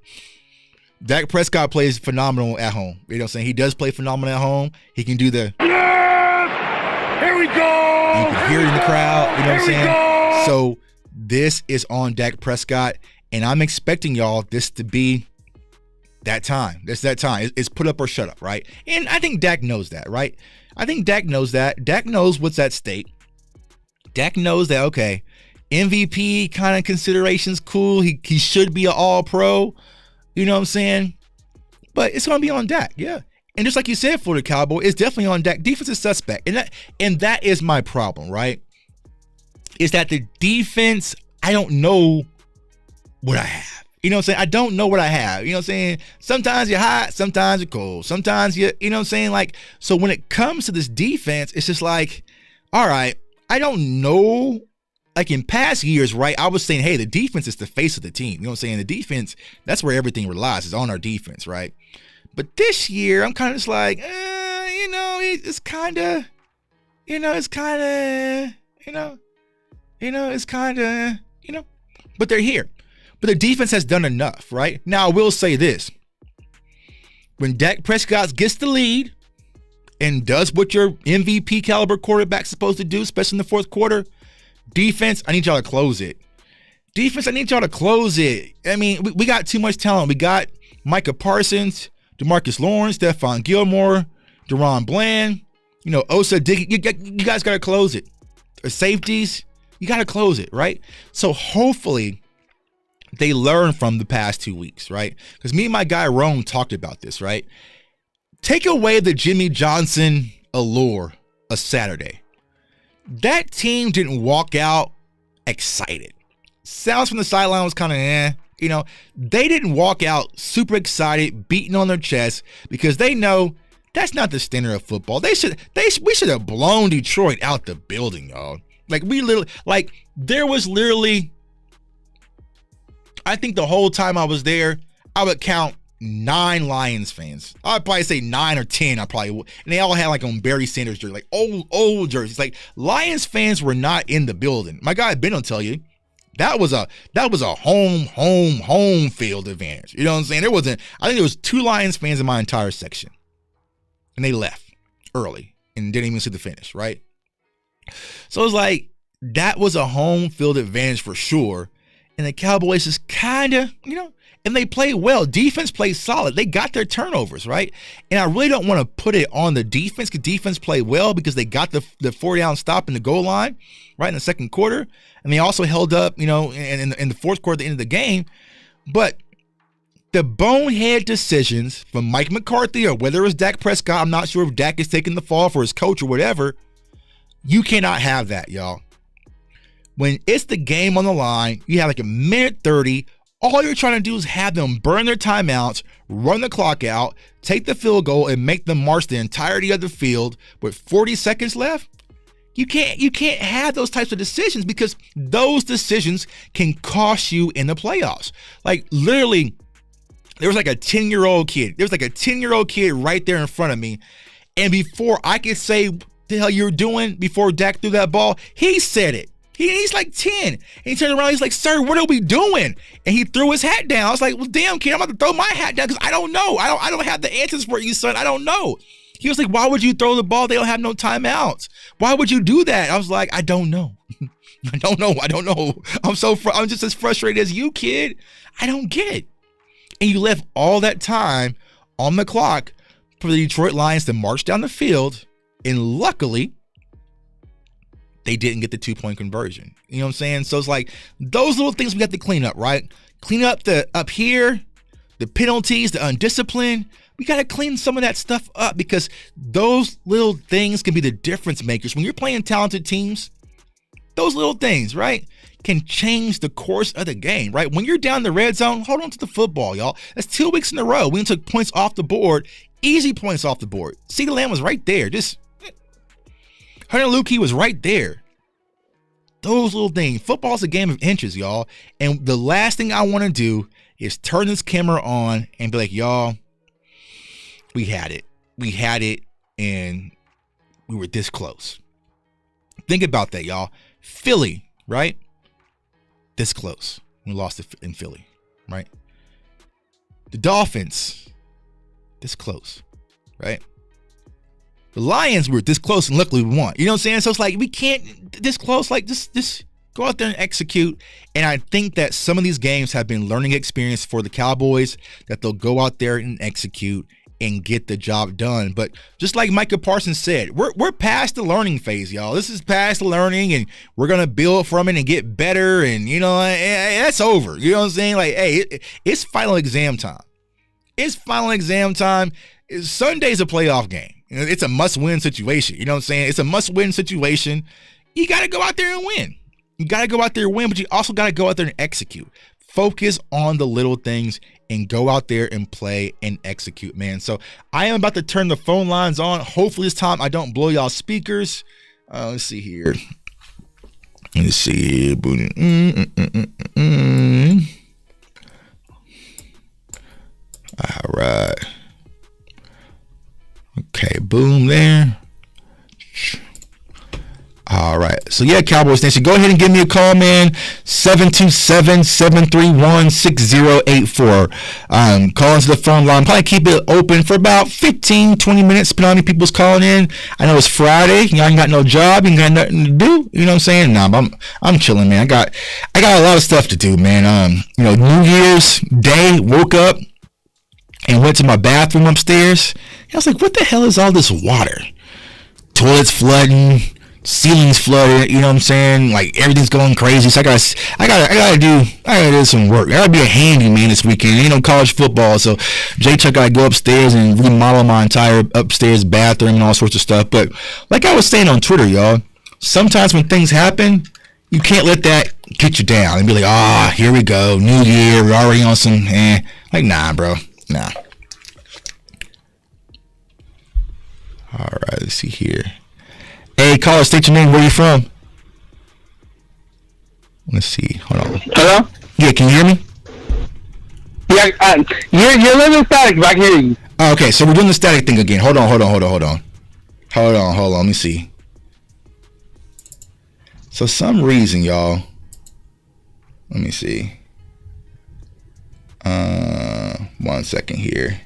Dak Prescott plays phenomenal at home. You know what I'm saying? He does play phenomenal at home. He can do the... Yes! Here we go! You can hear it in the crowd. You know what I'm saying? So this is on Dak Prescott. And I'm expecting y'all this to be that time. It's that time. It's put up or shut up, right? And I think Dak knows that, right? I think Dak knows that. Dak knows what's at stake. Dak knows that, okay, MVP kind of considerations, cool. He should be an all-pro. You know what I'm saying? But it's going to be on Dak, yeah. And just like you said, Florida Cowboy, it's definitely on Dak. Defense is suspect. And that is my problem, right? Is that the defense, I don't know what I have. You know what I'm saying? I don't know what I have. You know what I'm saying? Sometimes you're hot, sometimes you're cold. Sometimes you know what I'm saying? Like, so when it comes to this defense, it's just like, all right, I don't know. Like in past years, right, I was saying, hey, the defense is the face of the team. You know what I'm saying? The defense, that's where everything relies, is on our defense, right? But this year, I'm kind of just like, it's kind of, but they're here. But the defense has done enough, right? Now, I will say this. When Dak Prescott gets the lead and does what your MVP caliber quarterback's supposed to do, especially in the fourth quarter, defense, I need y'all to close it. Defense, I need y'all to close it. I mean, we got too much talent. We got Micah Parsons, DeMarcus Lawrence, Stephon Gilmore, Deron Bland, Osa Diggy. You guys got to close it. The safeties, you got to close it, right? So hopefully they learn from the past 2 weeks, right? Because me and my guy Rome talked about this, right? Take away the Jimmy Johnson allure of Saturday. That team didn't walk out excited. Sounds from the sideline was kind of they didn't walk out super excited, beating on their chest, because they know that's not the standard of football. We should have blown Detroit out the building, y'all. There was literally, I think the whole time I was there, I would count 9 Lions fans. I'd probably say 9 or 10. And they all had on Barry Sanders jersey, old jerseys. Lions fans were not in the building. My guy Ben will tell you that was a home field advantage. You know what I'm saying? I think there was 2 Lions fans in my entire section, and they left early and didn't even see the finish. Right? So it was that was a home field advantage for sure. And the Cowboys just kind of, and they play well. Defense plays solid. They got their turnovers, right? And I really don't want to put it on the defense, because defense played well because they got the 4-down stop in the goal line, right, in the second quarter. And they also held up, in the fourth quarter at the end of the game. But the bonehead decisions from Mike McCarthy, or whether it was Dak Prescott, I'm not sure if Dak is taking the fall for his coach or whatever, you cannot have that, y'all. When it's the game on the line, you have a minute 30. All you're trying to do is have them burn their timeouts, run the clock out, take the field goal, and make them march the entirety of the field with 40 seconds left. You can't have those types of decisions, because those decisions can cost you in the playoffs. Literally, there was a 10-year-old kid. There was a 10-year-old kid right there in front of me. And before I could say what the hell you're doing, before Dak threw that ball, he said it. He's 10. And he turned around. He's like, sir, what are we doing? And he threw his hat down. I was like, well, damn, kid, I'm about to throw my hat down because I don't know. I don't have the answers for you, son. I don't know. He was like, why would you throw the ball? They don't have no timeouts. Why would you do that? I was like, I don't know. I don't know. I'm just as frustrated as you, kid. I don't get it. And you left all that time on the clock for the Detroit Lions to march down the field. And luckily, they didn't get the 2-point conversion. You know what I'm saying? So it's those little things we got to clean up, right? Clean up up here, the penalties, the undiscipline. We got to clean some of that stuff up, because those little things can be the difference makers. When you're playing talented teams, Those little things, right, can change the course of the game, right? When you're down the red zone, hold on to the football, y'all. That's 2 weeks in a row. We took points off the board, easy points off the board. CeeDee Lamb was right there. Just Hunter Luke was right there. Those little things. Football's a game of inches, y'all. And the last thing I want to do is turn this camera on and be like, y'all, we had it. We had it, and we were this close. Think about that, y'all. Philly, right? This close. We lost it in Philly, right? The Dolphins, this close, right? The Lions were this close, and luckily we won. You know what I'm saying? So it's like we can't this close. Like just go out there and execute. And I think that some of these games have been learning experience for the Cowboys, that they'll go out there and execute and get the job done. But just like Micah Parsons said, we're past the learning phase, y'all. This is past the learning, and we're gonna build from it and get better. And that's over. You know what I'm saying? Like, hey, it's final exam time. It's final exam time. Sunday's a playoff game. It's a must-win situation. You know what I'm saying? It's a must-win situation. You got to go out there and win. You got to go out there and win, but you also got to go out there and execute. Focus on the little things and go out there and play and execute, man. So I am about to turn the phone lines on. Hopefully this time I don't blow y'all speakers. Let's see here. Let's see here. All right. Okay, boom there. All right. So, yeah, Cowboys Nation, go ahead and give me a call, man. 727-731-6084. Call into the phone line. Probably keep it open for about 15, 20 minutes, depending on how many people's calling in. I know it's Friday. Y'all ain't got no job. You ain't got nothing to do. You know what I'm saying? Nah, I'm chilling, man. I got a lot of stuff to do, man. New Year's Day, woke up and went to my bathroom upstairs. I was like, what the hell is all this water? Toilets flooding, ceilings flooded, you know what I'm saying? Like, everything's going crazy. So I gotta do some work. I gotta be a handyman this weekend. College football. So J-Chuck gotta go upstairs and remodel my entire upstairs bathroom and all sorts of stuff. But like I was saying on Twitter, y'all, sometimes when things happen, you can't let that get you down and be like, here we go, new year, we're already on some, like, nah, bro, nah. All right, let's see here. Hey, caller, state your name. Where you from? Let's see. Hold on. Hello? Yeah, can you hear me? Yeah, you're a little static, but I can hear you. Okay, so we're doing the static thing again. Hold on. Let me see. So some reason, y'all. Let me see. 1 second here.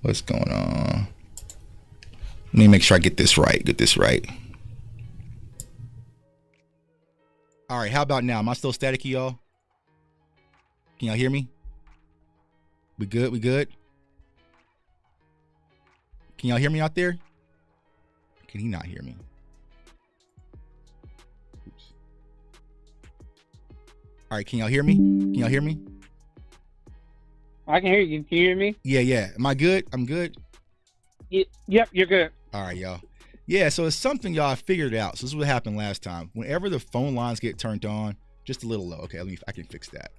What's going on? Let me make sure I get this right. All right, how about now? Am I still staticky, y'all? Can y'all hear me? We good? Can y'all hear me out there? Can he not hear me? Oops. All right, can y'all hear me? I can hear you. Can you hear me? Yeah. Am I good? I'm good? Yep, you're good. All right, y'all. Yeah, so it's something, y'all, I figured out. So this is what happened last time. Whenever the phone lines get turned on, just a little low. Okay, I can fix that.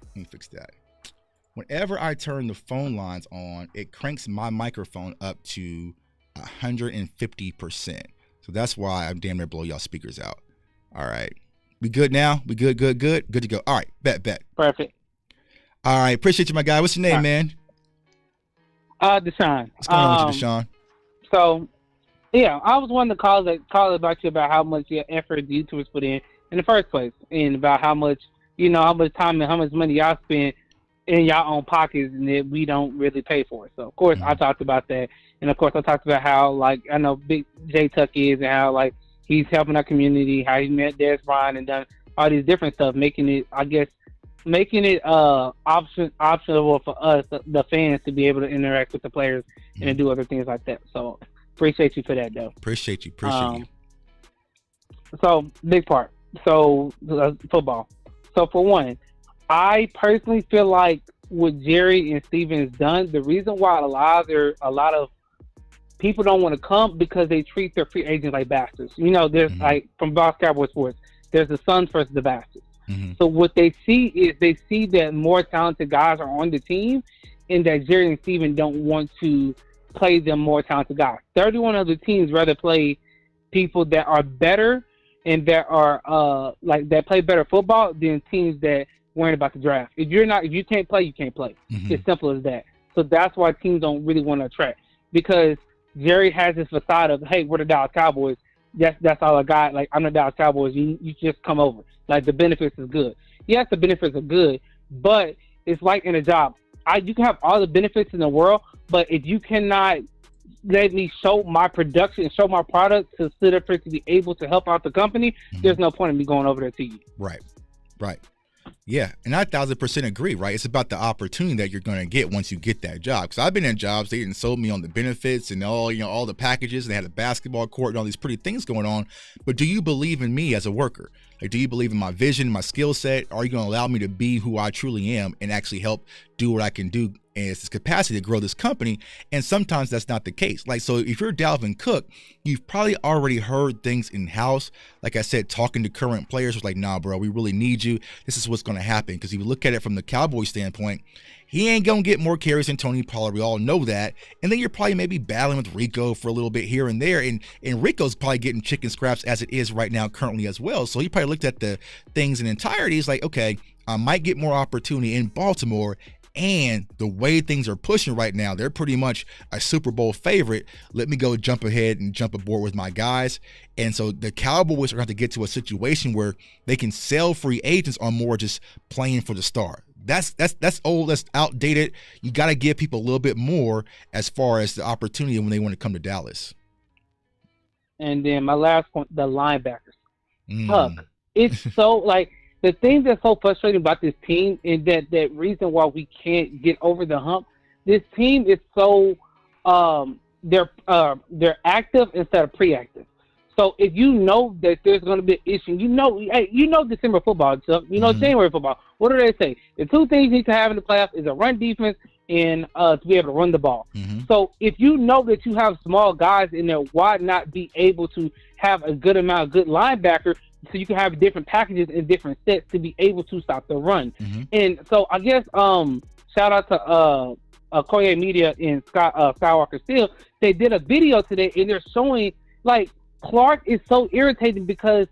Whenever I turn the phone lines on, it cranks my microphone up to 150%. So that's why I'm damn near blow y'all speakers out. All right. We good now? We good? Good to go. All right, bet. Perfect. All right, appreciate you, my guy. What's your name, man? Deshaun. What's going on with you, Deshaun? So, yeah, I was one of the call about you about how much effort the YouTubers put in the first place, and about how much time and how much money y'all spend in y'all own pockets, and that we don't really pay for it. So, of course, I talked about that, and of course, I talked about how, like, I know Big J Tuck is, and how, like, he's helping our community, how he met Des Bryant and done all these different stuff, making it optional for us, the fans, to be able to interact with the players and to do other things like that. So appreciate you for that, though. Appreciate you. So big part. So football. So for one, I personally feel like what Jerry and Steven's done, the reason why a lot of people don't want to come because they treat their free agents like bastards. You know, there's like from Dallas Cowboys sports, there's the sons versus the bastards. So what they see is they see that more talented guys are on the team, and that Jerry and Steven don't want to play them more talented guys. 31 other teams rather play people that are better and that are that play better football than teams that worry about the draft. If you can't play, you can't play. It's simple as that. So that's why teams don't really want to attract, because Jerry has this facade of, hey, we're the Dallas Cowboys. That's all I got. Like, I'm the Dallas Cowboys. You just come over. Like, the benefits is good. Yes, the benefits are good, but it's like in a job. You can have all the benefits in the world, but if you cannot let me show my production and show my product to be able to help out the company, there's no point in me going over there to you. Right. Yeah, and I 1,000% agree, right? It's about the opportunity that you're going to get once you get that job. Because I've been in jobs, they didn't sold me on the benefits and all the packages. They had a basketball court and all these pretty things going on. But do you believe in me as a worker? Like, do you believe in my vision, my skill set? Are you going to allow me to be who I truly am and actually help do what I can do and it's this capacity to grow this company? And sometimes that's not the case. Like, so if you're Dalvin Cook, you've probably already heard things in house. Like I said, talking to current players was like, nah, bro, we really need you. This is what's going to happen. Because if you look at it from the Cowboys standpoint, he ain't going to get more carries than Tony Pollard. We all know that. And then you're probably maybe battling with Rico for a little bit here and there. And Rico's probably getting chicken scraps as it is right now currently as well. So he probably looked at the things in entirety. He's like, okay, I might get more opportunity in Baltimore. And the way things are pushing right now, they're pretty much a Super Bowl favorite. Let me go jump ahead and jump aboard with my guys. And so the Cowboys are going to get to a situation where they can sell free agents on more just playing for the star. That's old, that's outdated. You got to give people a little bit more as far as the opportunity when they want to come to Dallas. And then my last point, the linebackers. Fuck. It's so, like, the thing that's so frustrating about this team is that reason why we can't get over the hump. This team is so they're active instead of pre-active. So if you know that there's going to be an issue, December football stuff, January football. What do they say? The two things you need to have in the playoffs is a run defense and to be able to run the ball. So if you know that you have small guys in there, why not be able to have a good amount of good linebackers so you can have different packages and different sets to be able to stop the run? And so I guess shout out to Koye Media and Skywalker Steel. They did a video today and they're showing, like, Clark is so irritating because,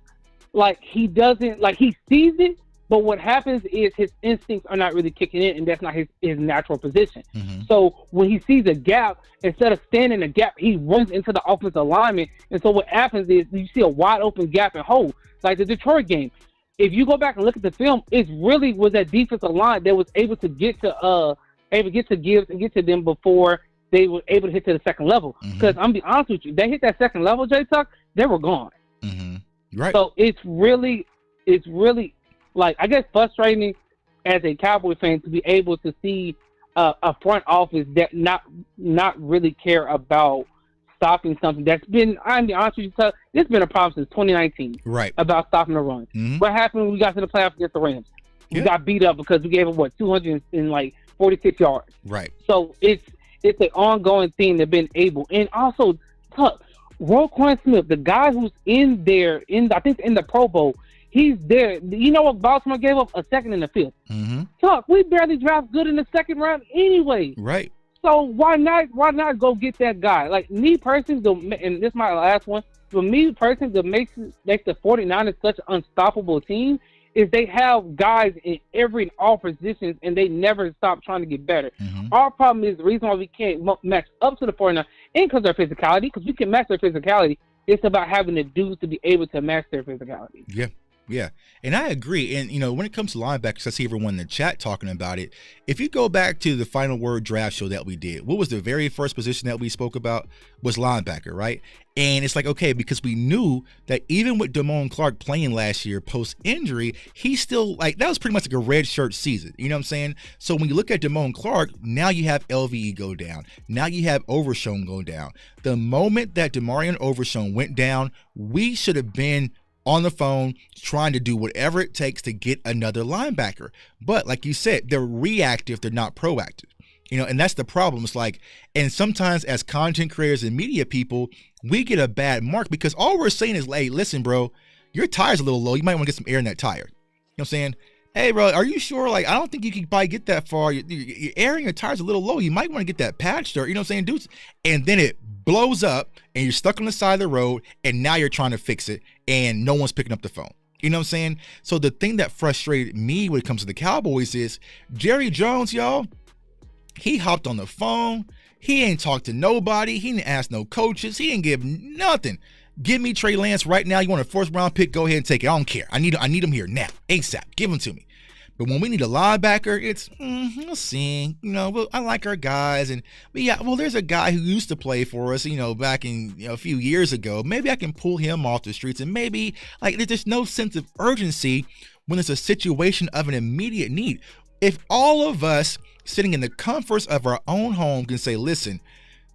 like, he doesn't, like, he sees it, but what happens is his instincts are not really kicking in, and that's not his natural position. So when he sees a gap, instead of standing in a gap, he runs into the offensive lineman. And so what happens is you see a wide open gap and hole, like the Detroit game. If you go back and look at the film, it really was that defensive line that was able to get to Gibbs and get to them before they were able to hit to the second level. Because I'm be honest with you, they hit that second level, J Tuck, they were gone. Right. So it's really, like, I guess frustrating as a Cowboy fan to be able to see a front office that not really care about stopping something that's been, I'm be honest with you, it's been a problem since 2019. Right. About stopping the run. What happened when we got to the playoffs against the Rams? We got beat up because we gave them 246 yards. Right. So it's an ongoing thing they've been able. And also, Tuck, Roquan Smith, the guy who's in there, I think in the Pro Bowl, he's there. You know what Baltimore gave up? A second and a fifth. Tuck, we barely draft good in the second round anyway. Right. So why not go get that guy? Like, me personally, and this is my last one, for me personally, that makes the 49ers such an unstoppable team is they have guys in all positions, and they never stop trying to get better. Our problem is the reason why we can't match up to the 49ers, and because of their physicality, because we can match their physicality. It's about having the dudes to be able to match their physicality. Yeah, and I agree. And, when it comes to linebackers, I see everyone in the chat talking about it. If you go back to the Final Word draft show that we did, what was the very first position that we spoke about? Was linebacker, right? And it's like, okay, because we knew that even with Damone Clark playing last year post-injury, he's still, like, that was pretty much like a red shirt season. You know what I'm saying? So when you look at Damone Clark, now you have LVE go down. Now you have Overshown go down. The moment that DeMarion Overshown went down, we should have been on the phone trying to do whatever it takes to get another linebacker. But like you said, they're reactive, they're not proactive. And that's the problem. It's like, and sometimes as content creators and media people, we get a bad mark because all we're saying is, hey, listen, bro, your tire's a little low. You might want to get some air in that tire. You know what I'm saying? Hey, bro, are you sure? Like, I don't think you can probably get that far. Your air in your tire's a little low. You might want to get that patched, or, you know what I'm saying, dudes? And then it blows up and you're stuck on the side of the road and now you're trying to fix it and no one's picking up the phone. You know what I'm saying? So the thing that frustrated me when it comes to the Cowboys is Jerry Jones, y'all, he hopped on the phone. He ain't talked to nobody. He didn't ask no coaches. He didn't give nothing. Give me Trey Lance right now. You want a first round pick? Go ahead and take it. I don't care. I need him here now, ASAP. Give him to me. But when we need a linebacker, it's we'll see. I like our guys, there's a guy who used to play for us, back in a few years ago. Maybe I can pull him off the streets, and maybe there's no sense of urgency when it's a situation of an immediate need. If all of us sitting in the comforts of our own home can say, listen,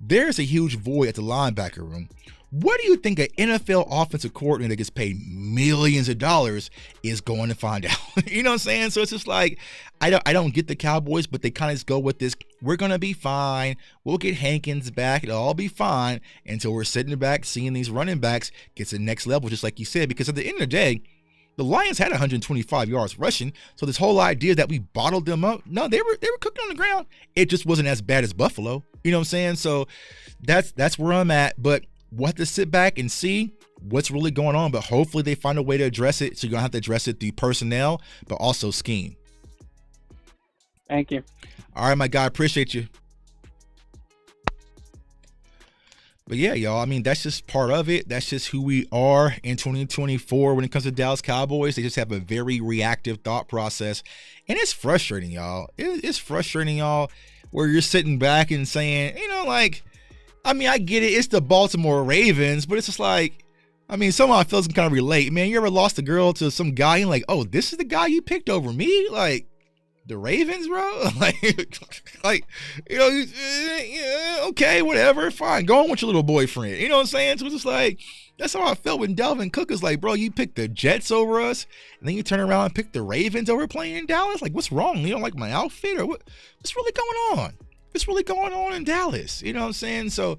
there's a huge void at the linebacker room. What do you think an NFL offensive coordinator that gets paid millions of dollars is going to find out? You know what I'm saying? So it's just like, I don't get the Cowboys, but they kind of just go with this, we're going to be fine. We'll get Hankins back. It'll all be fine until we're sitting back seeing these running backs get to the next level, just like you said, because at the end of the day, the Lions had 125 yards rushing, so this whole idea that we bottled them up, no, they were cooking on the ground. It just wasn't as bad as Buffalo. You know what I'm saying? So that's where I'm at, but we'll have to sit back and see what's really going on, but hopefully they find a way to address it. So you're going to have to address it through personnel, but also scheme. Thank you. All right, my guy, appreciate you. But yeah, y'all, I mean, that's just part of it. That's just who we are in 2024 when it comes to Dallas Cowboys. They just have a very reactive thought process. And it's frustrating, y'all. It's frustrating, y'all, where you're sitting back and saying, I get it. It's the Baltimore Ravens, but it's just like, somehow I feel can kind of relate. Man, you ever lost a girl to some guy and like, oh, this is the guy you picked over me? Like, the Ravens, bro? Okay, whatever, fine. Go on with your little boyfriend. You know what I'm saying? So it's just like, that's how I felt when Delvin Cook was like, bro, you picked the Jets over us, and then you turn around and pick the Ravens over playing in Dallas? Like, what's wrong? You don't like my outfit? Or what's really going on? What's really going on in Dallas? You know what I'm saying? So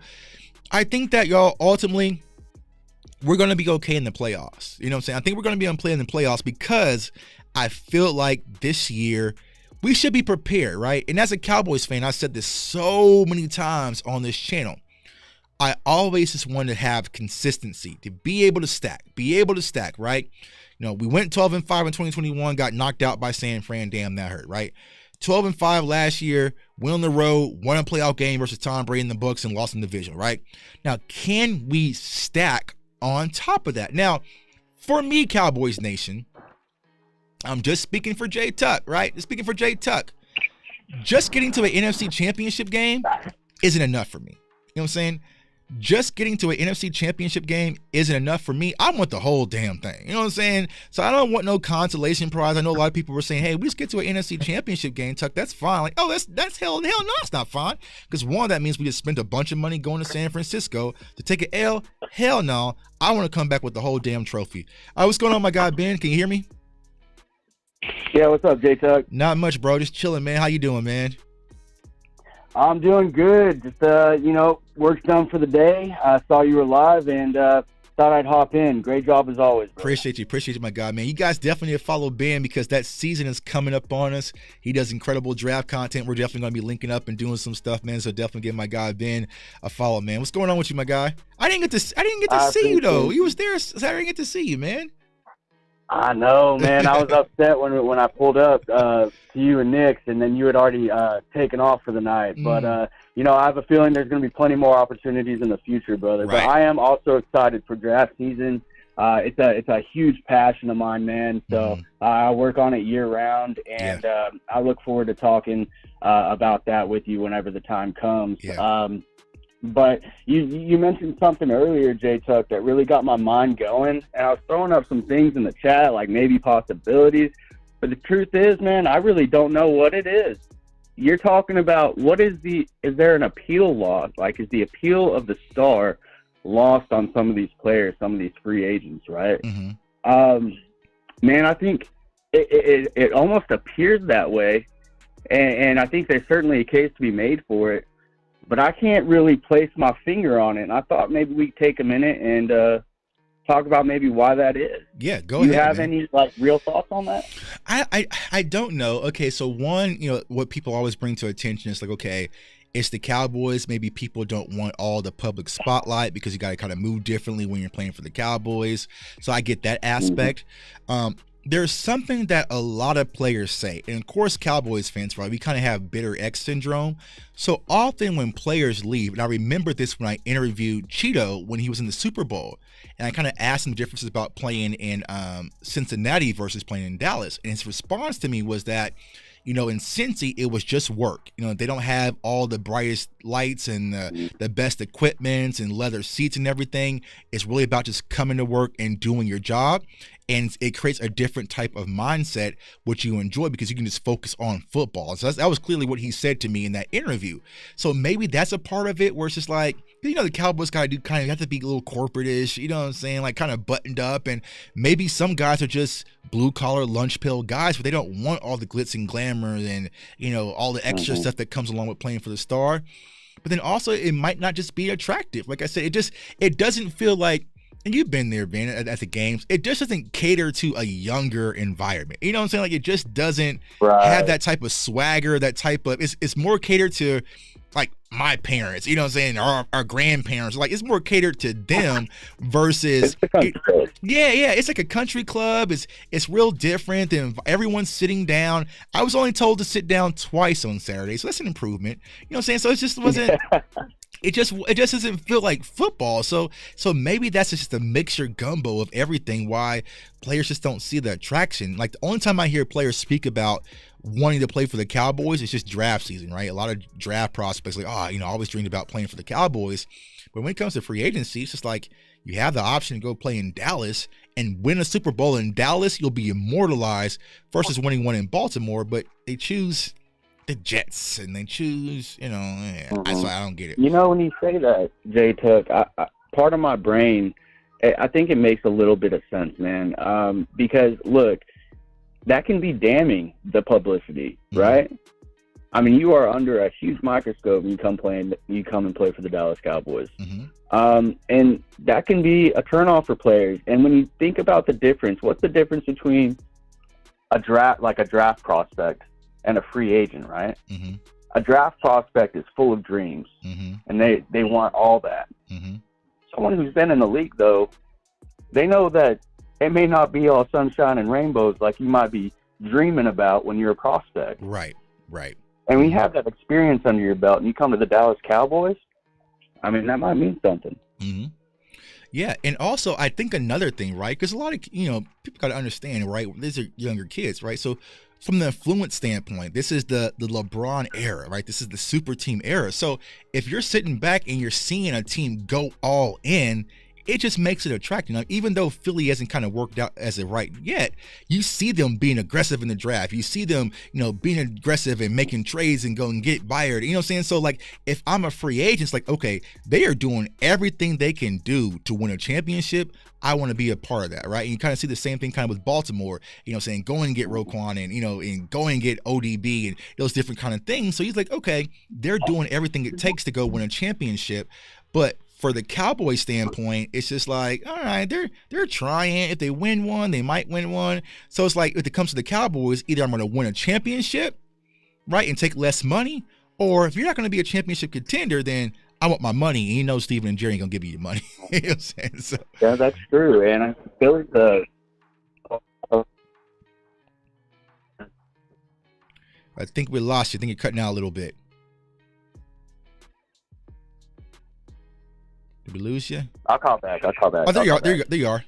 I think that, y'all, ultimately, we're going to be okay in the playoffs. You know what I'm saying? I think we're going to be able to play in the playoffs because I feel like this year we should be prepared, right? And as a Cowboys fan, I said this so many times on this channel. I always just wanted to have consistency, to be able to stack, right? We went 12-5 in 2021, got knocked out by San Fran. Damn, that hurt, right? 12-5 last year, went on the road, won a playoff game versus Tom Brady in the Bucs and lost in the division, right? Now, can we stack on top of that? Now, for me, Cowboys Nation, I'm just speaking for Jay Tuck, right? Just speaking for Jay Tuck. Just getting to an NFC Championship game isn't enough for me. You know what I'm saying? Just getting to an NFC Championship game isn't enough for me. I want the whole damn thing. You know what I'm saying? So I don't want no consolation prize. I know a lot of people were saying, hey, we just get to an NFC Championship game, Tuck. That's fine. Like, oh, that's hell no, it's not fine. Because one, that means we just spent a bunch of money going to San Francisco to take an L. Hell no. I want to come back with the whole damn trophy. What's going on, my guy, Ben? Can you hear me? Yeah, what's up, J-Tuck? Not much, bro. Just chilling, man. How you doing, man? I'm doing good. Just, work's done for the day. I saw you were live and thought I'd hop in. Great job as always, bro. Appreciate you, my guy, man. You guys definitely need to follow Ben because that season is coming up on us. He does incredible draft content. We're definitely going to be linking up and doing some stuff, man. So definitely give my guy Ben a follow, man. What's going on with you, my guy? I didn't get to see you though. You was there, so I didn't get to see you, man. I know, man. I was upset when I pulled up to you and Nick's, and then you had already taken off for the night. But, I have a feeling there's going to be plenty more opportunities in the future, brother. Right. But I am also excited for draft season. It's a huge passion of mine, man. So I work on it year-round, and I look forward to talking about that with you whenever the time comes. Yeah. But you mentioned something earlier, J-Tuck, that really got my mind going. And I was throwing up some things in the chat, like maybe possibilities. But the truth is, man, I really don't know what it is. You're talking about is there an appeal lost? Like, is the appeal of the star lost on some of these players, some of these free agents, right? Mm-hmm. Man, I think it almost appears that way and I think there's certainly a case to be made for it. But I can't really place my finger on it. And I thought maybe we'd take a minute and talk about maybe why that is. Yeah, go ahead. Do you have man. any like real thoughts on that? I don't know. Okay, so one, what people always bring to attention is like, okay, it's the Cowboys. Maybe people don't want all the public spotlight because you got to kind of move differently when you're playing for the Cowboys. So I get that aspect. There's something that a lot of players say, and of course Cowboys fans, right, we kind of have bitter X syndrome. So often when players leave, and I remember this when I interviewed Cheeto when he was in the Super Bowl, and I kind of asked him the differences about playing in Cincinnati versus playing in Dallas, and his response to me was that, in Cincy, it was just work. They don't have all the brightest lights and the best equipment and leather seats and everything. It's really about just coming to work and doing your job. And it creates a different type of mindset, which you enjoy because you can just focus on football. So that was clearly what he said to me in that interview. So maybe that's a part of it where it's just like, the Cowboys got to do kind of have to be a little corporate-ish, you know what I'm saying? Like kind of buttoned up. And maybe some guys are just blue-collar lunch pill guys, but they don't want all the glitz and glamour and, all the extra stuff that comes along with playing for the star. But then also it might not just be attractive. Like I said, it doesn't feel like, and you've been there, Ben, at the games, it just doesn't cater to a younger environment. You know what I'm saying? Like, it just doesn't have that type of swagger, that type of, it's more catered to, like, my parents, you know what I'm saying, our grandparents. Like, it's more catered to them versus, it's like a country club. It's real different, and everyone's sitting down. I was only told to sit down twice on Saturday, so that's an improvement. You know what I'm saying? So it just wasn't... It just doesn't feel like football. So maybe that's just a mixture gumbo of everything why players just don't see the attraction. Like the only time I hear players speak about wanting to play for the Cowboys, it's just draft season, right? A lot of draft prospects like, I always dreamed about playing for the Cowboys. But when it comes to free agency, it's just like you have the option to go play in Dallas and win a Super Bowl in Dallas. You'll be immortalized versus winning one in Baltimore, but they choose the Jets and they choose, so I don't get it. When you say that, Jay Tuck, I part of my brain, I think it makes a little bit of sense, man. Because look, that can be damning, the publicity, right? I mean, you are under a huge microscope and you come and play for the Dallas Cowboys. And that can be a turnoff for players. And when you think about the difference, what's the difference between a draft prospect and a free agent, right? A draft prospect is full of dreams, and they want all that. Someone who's been in the league, though, they know that it may not be all sunshine and rainbows like you might be dreaming about when you're a prospect. Right. And when you have that experience under your belt and you come to the Dallas Cowboys, I mean, that might mean something. Yeah, and also I think another thing, right? Because a lot of people got to understand, right? These are younger kids, right? So from the influence standpoint, this is the LeBron era, right? This is the super team era. So if you're sitting back and you're seeing a team go all in, it just makes it attractive. Even though Philly hasn't kind of worked out as of right yet, you see them being aggressive in the draft. You see them, being aggressive and making trades and going and get Byard. You know what I'm saying? So, like, if I'm a free agent, it's like, okay, they are doing everything they can do to win a championship. I want to be a part of that, right? And you kind of see the same thing kind of with Baltimore, saying go and get Roquan and, and go and get ODB and those different kind of things. So he's like, okay, they're doing everything it takes to go win a championship. But for the Cowboys standpoint, it's just like, all right, they're trying. If they win one, they might win one. So it's like, if it comes to the Cowboys, either I'm going to win a championship, right, and take less money, or if you're not going to be a championship contender, then I want my money. And Steven and Jerry ain't going to give you your money. You know what I'm saying? So, yeah, that's true. And I feel like I think we lost you. I think you're cutting out a little bit. Did we lose you? I'll call back. Oh, there you are.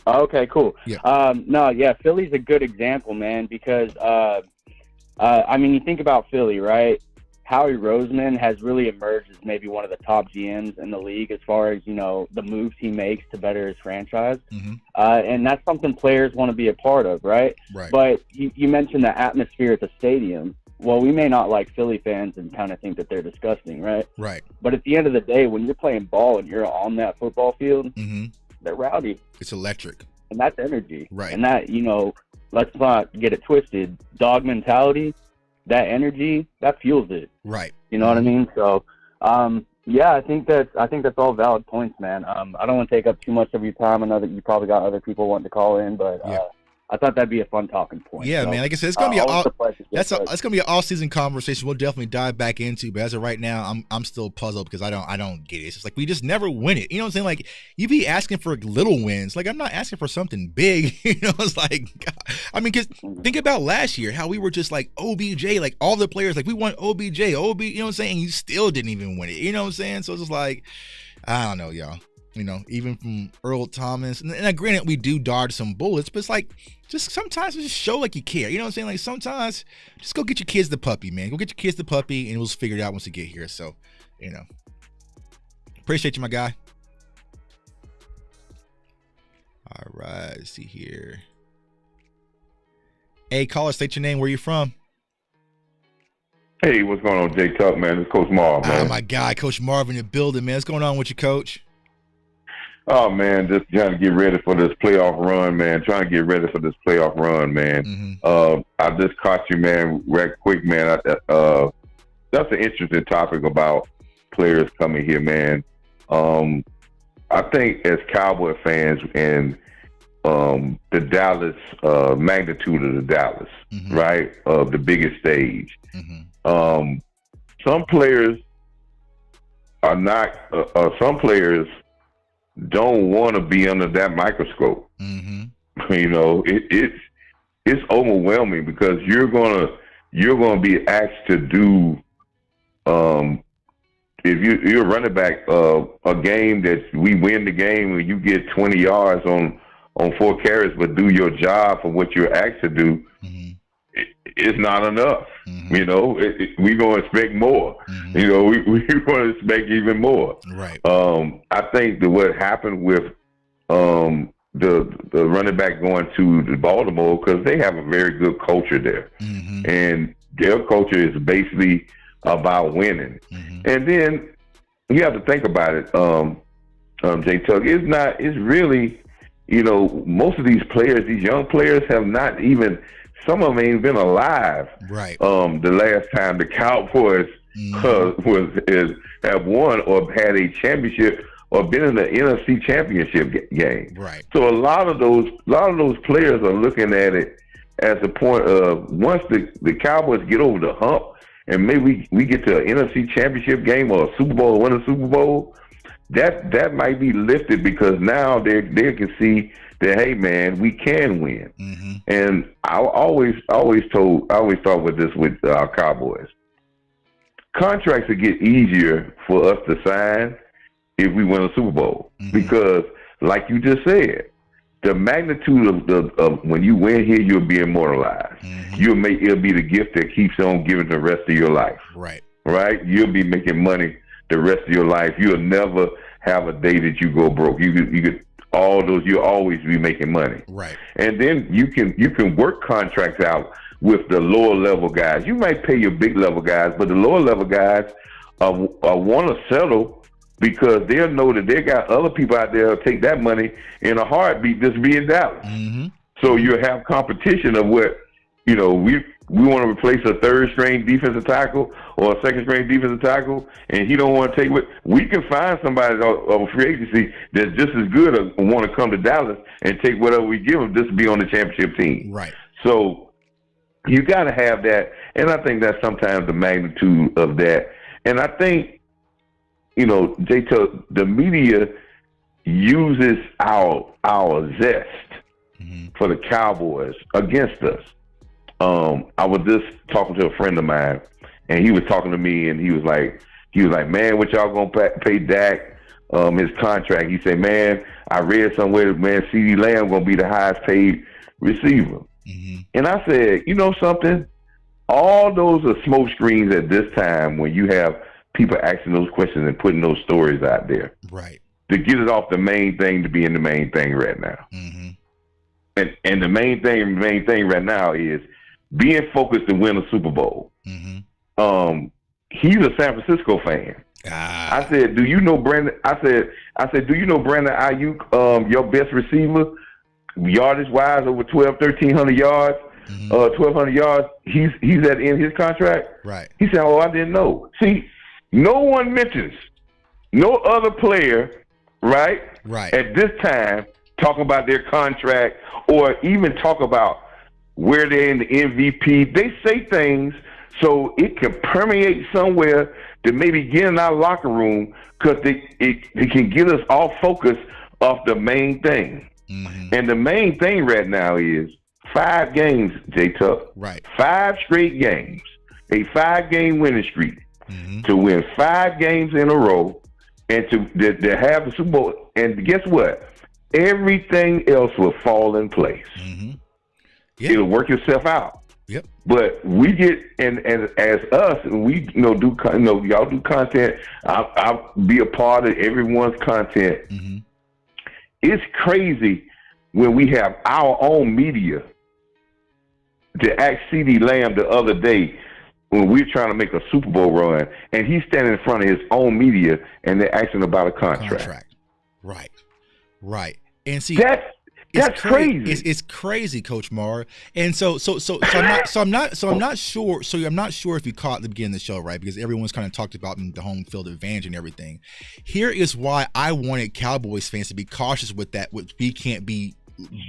Okay, cool. Yeah. Philly's a good example, man, because, I mean, you think about Philly, right? Howie Roseman has really emerged as maybe one of the top GMs in the league as far as, the moves he makes to better his franchise. And that's something players want to be a part of, right? Right. But you mentioned the atmosphere at the stadium. Well, we may not like Philly fans and kind of think that they're disgusting, right? Right. But at the end of the day, when you're playing ball and you're on that football field, they're rowdy. It's electric. And that's energy. Right. And that, let's not get it twisted. Dog mentality, that energy, that fuels it. Right. You know what I mean? So, yeah, I think that's all valid points, man. I don't want to take up too much of your time. I know that you probably got other people wanting to call in, but I thought that'd be a fun talking point. Yeah, so, man. Like I said, it's gonna be it's gonna be an all-season conversation. We'll definitely dive back into. But as of right now, I'm still puzzled because I don't get it. It's just like we just never win it. You know what I'm saying? Like you be asking for little wins. Like I'm not asking for something big. You know, it's like I mean, because think about last year how we were just like OBJ, like all the players, like we won OBJ, You know what I'm saying? You still didn't even win it. You know what I'm saying? So it's just like I don't know, y'all. You know, even from Earl Thomas, and granted we do dodge some bullets, but it's like just sometimes just show like you care. You know what I'm saying? Like sometimes just go get your kids the puppy, man. Go get your kids the puppy, and we'll figure it out once you get here. So, you know, appreciate you, my guy. All right, let's see here. Hey, caller, state your name. Where you from? Hey, what's going on, Jay Tuck, man? It's Coach Marv, man. My guy, Coach Marv in the building, man. What's going on with you, Coach? Oh, man, just trying to get ready for this playoff run, man. I just caught you, man, right quick, man. That's an interesting topic about players coming here, man. I think as Cowboy fans and the Dallas, magnitude of the Dallas, right, of the biggest stage, some players are not, some players don't want to be under that microscope. You know, it's overwhelming because you're gonna be asked to do if you're running back a game that we win the game and you get 20 yards on 4 carries, but do your job for what you're asked to do, it's not enough. You know, we're going to expect more. You know, we're going to expect even more. Right. I think that what happened with the running back going to Baltimore, because they have a very good culture there. And their culture is basically about winning. And then you have to think about it, Jay Tuck, it's really, you know, most of these players, these young players have not even, some of them ain't been alive. Right. The last time the Cowboys have won or had a championship or been in the NFC Championship game. Right. So a lot of those players are looking at it as a point of once the Cowboys get over the hump and maybe we get to an NFC Championship game or a Super Bowl or win a Super Bowl, that might be lifted because now they can see that, hey man, we can win. And I always thought with this with our Cowboys, contracts would get easier for us to sign if we win a Super Bowl because, like you just said, the magnitude of when you win here, you'll be immortalized. It'll be the gift that keeps on giving the rest of your life. Right. You'll be making money the rest of your life. You'll never have a day that you go broke. You could you'll always be making money. Right. And then you can work contracts out with the lower level guys. You might pay your big level guys, but the lower level guys want to settle because they'll know that they got other people out there who'll take that money in a heartbeat just being Dallas. So you have competition of what, you know, we want to replace a third string defensive tackle or a second string defensive tackle, and he don't want to take what we can find somebody of free agency that's just as good as want to come to Dallas and take whatever we give them just to be on the championship team. Right. So you got to have that, and I think that's sometimes the magnitude of that. And I think, you know, the media uses our zest for the Cowboys against us. I was just talking to a friend of mine, and he was talking to me, and he was like, man, what y'all gonna pay Dak his contract? He said, man, I read somewhere that, man, CeeDee Lamb gonna be the highest paid receiver. And I said, you know something? All those are smoke screens at this time when you have people asking those questions and putting those stories out there. Right. To get it off the main thing to be in the main thing right now. And the main thing right now is being focused to win a Super Bowl. He's a San Francisco fan. I said, do you know Brandon? I said, do you know Brandon Ayuk, your best receiver, yardage wise, over 1,300 yards? 1,200 yards, he's at the end of his contract. Right. He said, "Oh, I didn't know." See, no one mentions no other player, right? Right. At this time, talk about their contract or even talk about where they're in the MVP. They say things so it can permeate somewhere to maybe get in our locker room because it can get us all focused off the main thing. Mm-hmm. And the main thing right now is 5 games, J-Tuck. Right. 5 straight games. A 5-game winning streak. Mm-hmm. To win 5 games in a row and to have the Super Bowl. And guess what? Everything else will fall in place. Mm-hmm. Yep. It'll work itself out. Yep. But we get and as us, we y'all do content. I'll be a part of everyone's content. Mm-hmm. It's crazy when we have our own media. To ask CeeDee Lamb the other day when we were trying to make a Super Bowl run, and he's standing in front of his own media, and they're asking about a contract. Right. And see, that's crazy. It's crazy, Coach Mar. And so I'm not sure if you caught the beginning of the show, right? Because everyone's kind of talked about the home field advantage and everything. Here is why I wanted Cowboys fans to be cautious with that. We can't be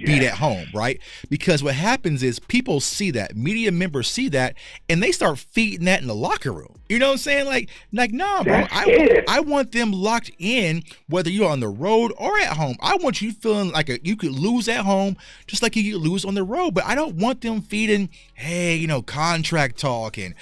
beat at home, right? Because what happens is people see that, media members see that, and they start feeding that in the locker room. You know what I'm saying? Like, nah, bro. I want them locked in, whether you're on the road or at home. I want you feeling like you could lose at home just like you could lose on the road. But I don't want them feeding, hey, contract talk and,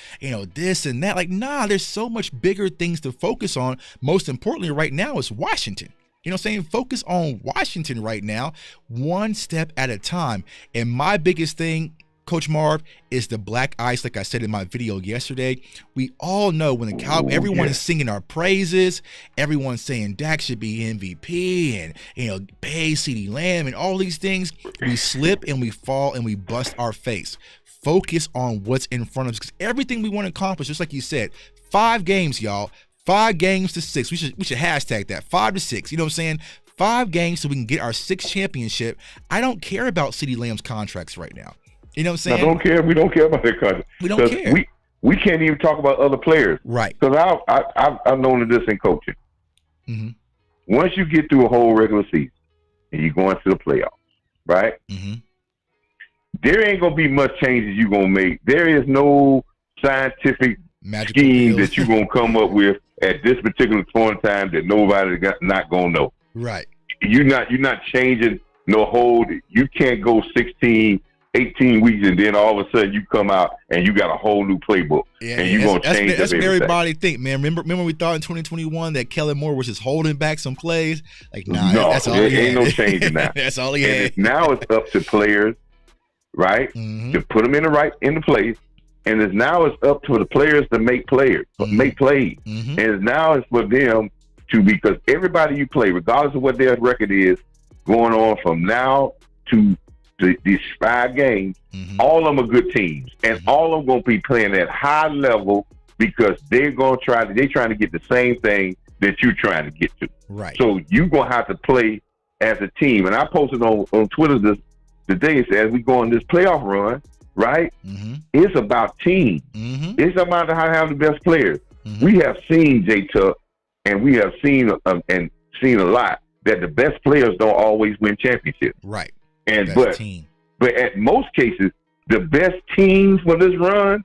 this and that. Like, nah, there's so much bigger things to focus on. Most importantly right now is Washington. You know what I'm saying? Focus on Washington right now, one step at a time. And my biggest thing, Coach Marv, is the black ice. Like I said in my video yesterday, we all know when everyone is singing our praises, everyone's saying Dak should be MVP and, pay CeeDee Lamb and all these things, we slip and we fall and we bust our face. Focus on what's in front of us because everything we want to accomplish, just like you said, 5 games, y'all. 5 games to 6. We should hashtag that 5 to 6. You know what I'm saying? 5 games so we can get our 6th championship. I don't care about CeeDee Lamb's contracts right now. You know what I'm saying? I don't care. We don't care about their contracts. We don't care. We can't even talk about other players. Right. Because I've known this in coaching. Mm-hmm. Once you get through a whole regular season and you go into the playoffs, right? Mm-hmm. There ain't gonna be much changes you're gonna make. There is no scientific magical scheme that you're gonna come up with at this particular point in time that nobody not gonna know. Right. You're not changing no hold. You can't go 16, 18 weeks and then all of a sudden you come out and you got a whole new playbook and you're gonna change. That's what everybody think, man. Remember we thought in 2021 that Kellen Moore was just holding back some plays. Like, nah, no, that's all he had. Ain't no changing that. That's all he had. Now it's up to players, right, to put them in the place. And now it's up to the players to make plays. Mm-hmm. And now it's for them to, because everybody you play, regardless of what their record is, going on from now to these 5 games, all of them are good teams. And all of them going to be playing at high level because they're trying to get the same thing that you're trying to get to. Right. So you're going to have to play as a team. And I posted on Twitter today, it says, as we go on this playoff run, right? Mm-hmm. It's about team. Mm-hmm. It's about how to have the best players. Mm-hmm. We have seen J-Tuck, and we have seen a lot that the best players don't always win championships. Right. And but at most cases, the best team for this run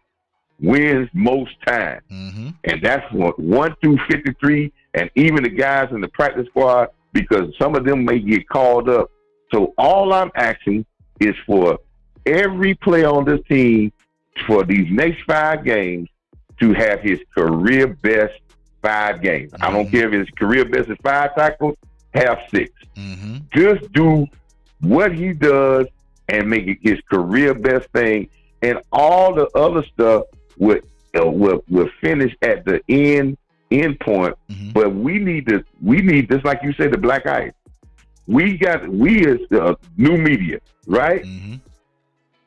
wins most time. Mm-hmm. And that's 1 through 53, and even the guys in the practice squad, because some of them may get called up. So all I'm asking is for every player on this team for these next 5 games to have his career best 5 games. Mm-hmm. I don't care if his career best is 5 tackles, have 6. Mm-hmm. Just do what he does and make it his career best thing, and all the other stuff will finish at the end point. Mm-hmm. But we need this, like you said, the black ice. We as new media, right? Mm-hmm.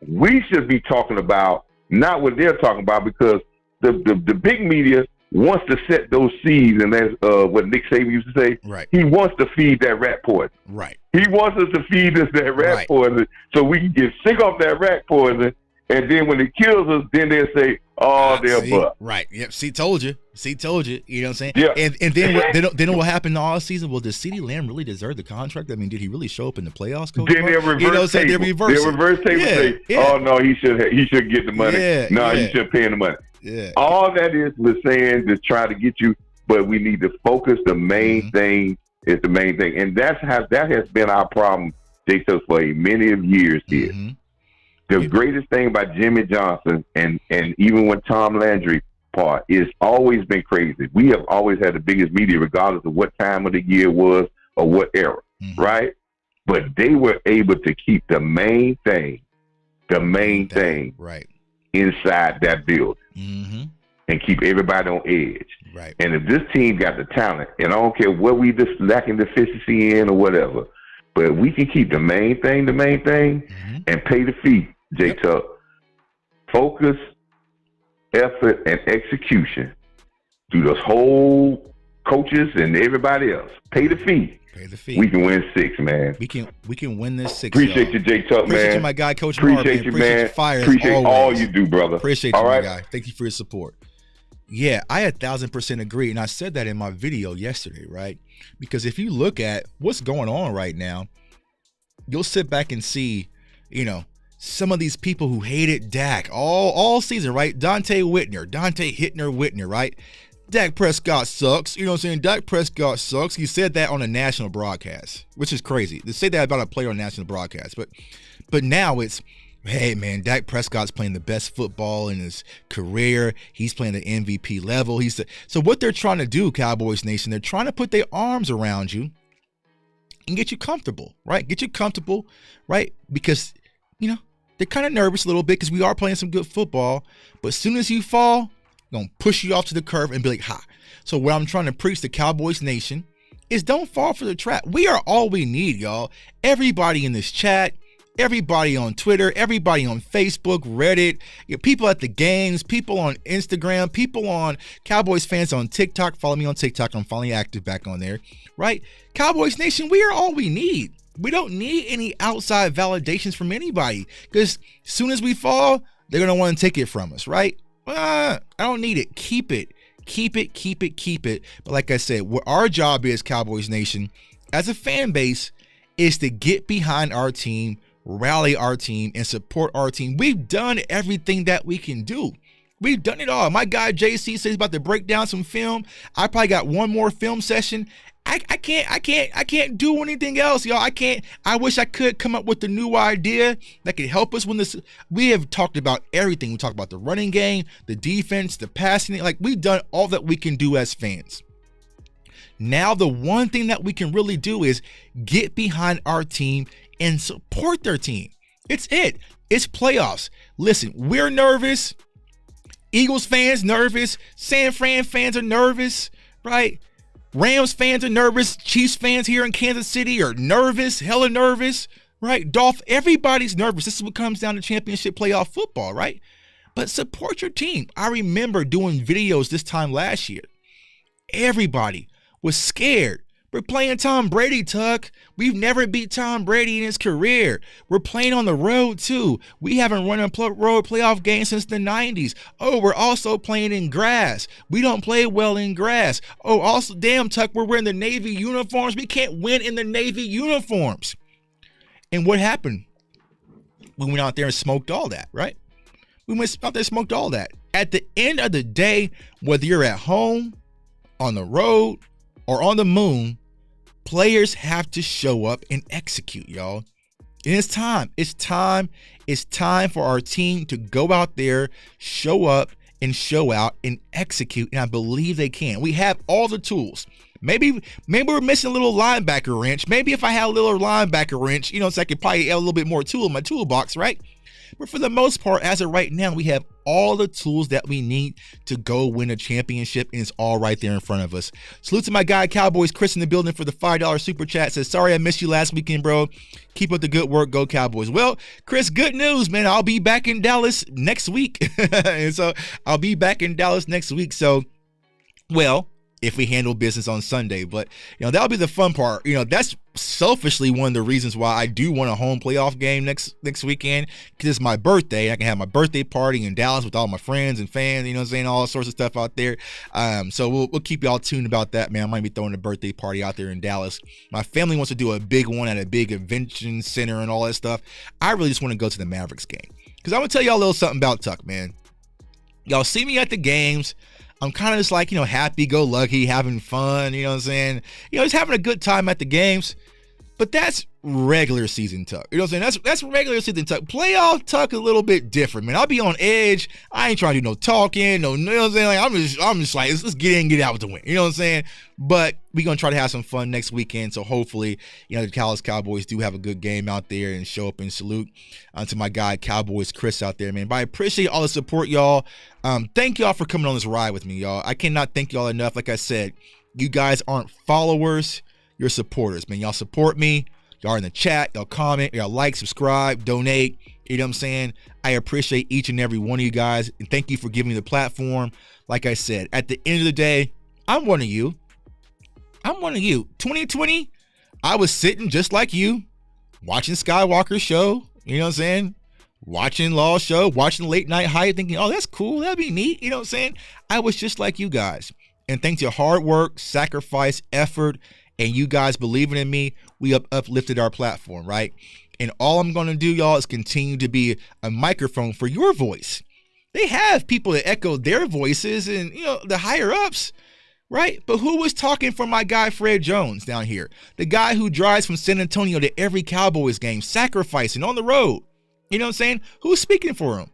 We should be talking about not what they're talking about, because the big media wants to set those seeds, and that's what Nick Saban used to say. Right. He wants to feed that rat poison. Right. He wants us to feed us that rat poison so we can get sick off that rat poison And then when it kills us, then they'll say, "Oh, they're butt." Right. Yep. See, told you. See, told you. You know what I'm saying? Yeah. And then what happened all season? Well, does CeeDee Lamb really deserve the contract? I mean, did he really show up in the playoffs, Coach? Then they'll reverse table. They'll reverse table and say, "Oh no, he should get the money. You should pay him the money." Yeah. All that is was saying to try to get you, but we need to focus. The main thing is the main thing, and that has been our problem, Jason, for many of years here. Mm-hmm. The greatest thing about Jimmy Johnson and even when Tom Landry part is always been crazy. We have always had the biggest media, regardless of what time of the year it was or what era, right? But they were able to keep the main thing right inside that building. Mm-hmm. And keep everybody on edge. Right. And if this team got the talent, and I don't care what we just lacking deficiency in or whatever, but we can keep the main thing, and pay the fee, J-Tuck. Focus, effort, and execution through those whole coaches and everybody else. Pay the fee. We can win 6, man. We can win this 6. Appreciate you, J-Tuck, man. Appreciate you, my guy, Coach Appreciate Marvin. you, man. Appreciate all you do, brother. Appreciate you, my guy. Thank you for your support. Yeah, I 1,000% agree, and I said that in my video yesterday, right? Because if you look at what's going on right now, you'll sit back and see, some of these people who hated Dak all season, right? Dante Hitner, right? Dak Prescott sucks. You know what I'm saying? Dak Prescott sucks. He said that on a national broadcast, which is crazy. To say that about a player on a national broadcast. But now it's, hey, man, Dak Prescott's playing the best football in his career. He's playing the MVP level. So what they're trying to do, Cowboys Nation, they're trying to put their arms around you and get you comfortable, right? Get you comfortable, right? Because, they're kind of nervous a little bit because we are playing some good football. But as soon as you fall, going to push you off to the curve and be like, ha. So what I'm trying to preach to Cowboys Nation is don't fall for the trap. We are all we need, y'all. Everybody in this chat, everybody on Twitter, everybody on Facebook, Reddit, people at the games, people on Instagram, people on Cowboys fans on TikTok. Follow me on TikTok. I'm finally active back on there, right? Cowboys Nation, we are all we need. We don't need any outside validations from anybody because as soon as we fall, they're going to want to take it from us, right? I don't need it. Keep it. But like I said, what our job is, Cowboys Nation, as a fan base, is to get behind our team, rally our team, and support our team. We've done everything that we can do. We've done it all. My guy JC says he's about to break down some film. I probably got one more film session. I can't do anything else, y'all. I wish I could come up with a new idea that could help us win this. We have talked about everything. We talked about the running game, the defense, the passing. Like, we've done all that we can do as fans. Now, the one thing that we can really do is get behind our team and support their team. It's playoffs. Listen, we're nervous. Eagles fans nervous. San Fran fans are nervous, right? Rams fans are nervous. Chiefs fans here in Kansas City are nervous, hella nervous, right? Everybody's nervous. This is what comes down to championship playoff football, right? But support your team. I remember doing videos this time last year. Everybody was scared. We're playing Tom Brady, Tuck. We've never beat Tom Brady in his career. We're playing on the road, too. We haven't run a road playoff game since the 90s. Oh, we're also playing in grass. We don't play well in grass. Oh, also, damn, Tuck, we're wearing the Navy uniforms. We can't win in the Navy uniforms. And what happened? We went out there and smoked all that, right? We went out there and smoked all that. At the end of the day, whether you're at home, on the road, or on the moon, players have to show up and execute, y'all. And it's time. It's time for our team to go out there, show up and show out and execute. And I believe they can. We have all the tools. Maybe we're missing a little linebacker wrench. Maybe if I had a little linebacker wrench, so I could probably add a little bit more tool in my toolbox, right? But for the most part, as of right now, we have all the tools that we need to go win a championship, and it's all right there in front of us. Salute to my guy, Cowboys Chris in the building for the $5 super chat. Says, sorry I missed you last weekend, bro. Keep up the good work. Go Cowboys. Well, Chris, good news, man. I'll be back in Dallas next week. And so I'll be back in Dallas next week. So, well, if we handle business on Sunday. But, that'll be the fun part. That's selfishly one of the reasons why I do want a home playoff game next weekend, because it's my birthday. I can have my birthday party in Dallas with all my friends and fans, you know what I'm saying, all sorts of stuff out there. So we'll keep y'all tuned about that, man. I might be throwing a birthday party out there in Dallas. My family wants to do a big one at a big convention center and all that stuff. I really just want to go to the Mavericks game, because I'm going to tell y'all a little something about Tuck, man. Y'all see me at the games. I'm kind of just like, happy-go-lucky, having fun, you know what I'm saying? Just having a good time at the games. But that's regular season Tuck. You know what I'm saying? That's regular season Tuck. Playoff Tuck is a little bit different, man. I'll be on edge. I ain't trying to do no talking, you know what I'm saying? Like, I'm just like, let's get in and get out with the win. You know what I'm saying? But we're going to try to have some fun next weekend. So hopefully, the Dallas Cowboys do have a good game out there and show up and salute to my guy, Cowboys Chris out there, man. But I appreciate all the support, y'all. Thank y'all for coming on this ride with me, y'all. I cannot thank y'all enough. Like I said, you guys aren't followers. You're supporters, man. Y'all support me. Y'all in the chat. Y'all comment. Y'all like, subscribe, donate. You know what I'm saying? I appreciate each and every one of you guys. And thank you for giving me the platform. Like I said, at the end of the day, I'm one of you. 2020, I was sitting just like you, watching Skywalker's show. You know what I'm saying? Watching Law's show, watching Late Night High, thinking, oh, that's cool. That'd be neat. You know what I'm saying? I was just like you guys. And thanks to hard work, sacrifice, effort, and you guys believing in me, we uplifted our platform, right? And all I'm going to do, y'all, is continue to be a microphone for your voice. They have people that echo their voices and, the higher ups, right? But who was talking for my guy Fred Jones down here? The guy who drives from San Antonio to every Cowboys game, sacrificing on the road. You know what I'm saying? Who's speaking for him,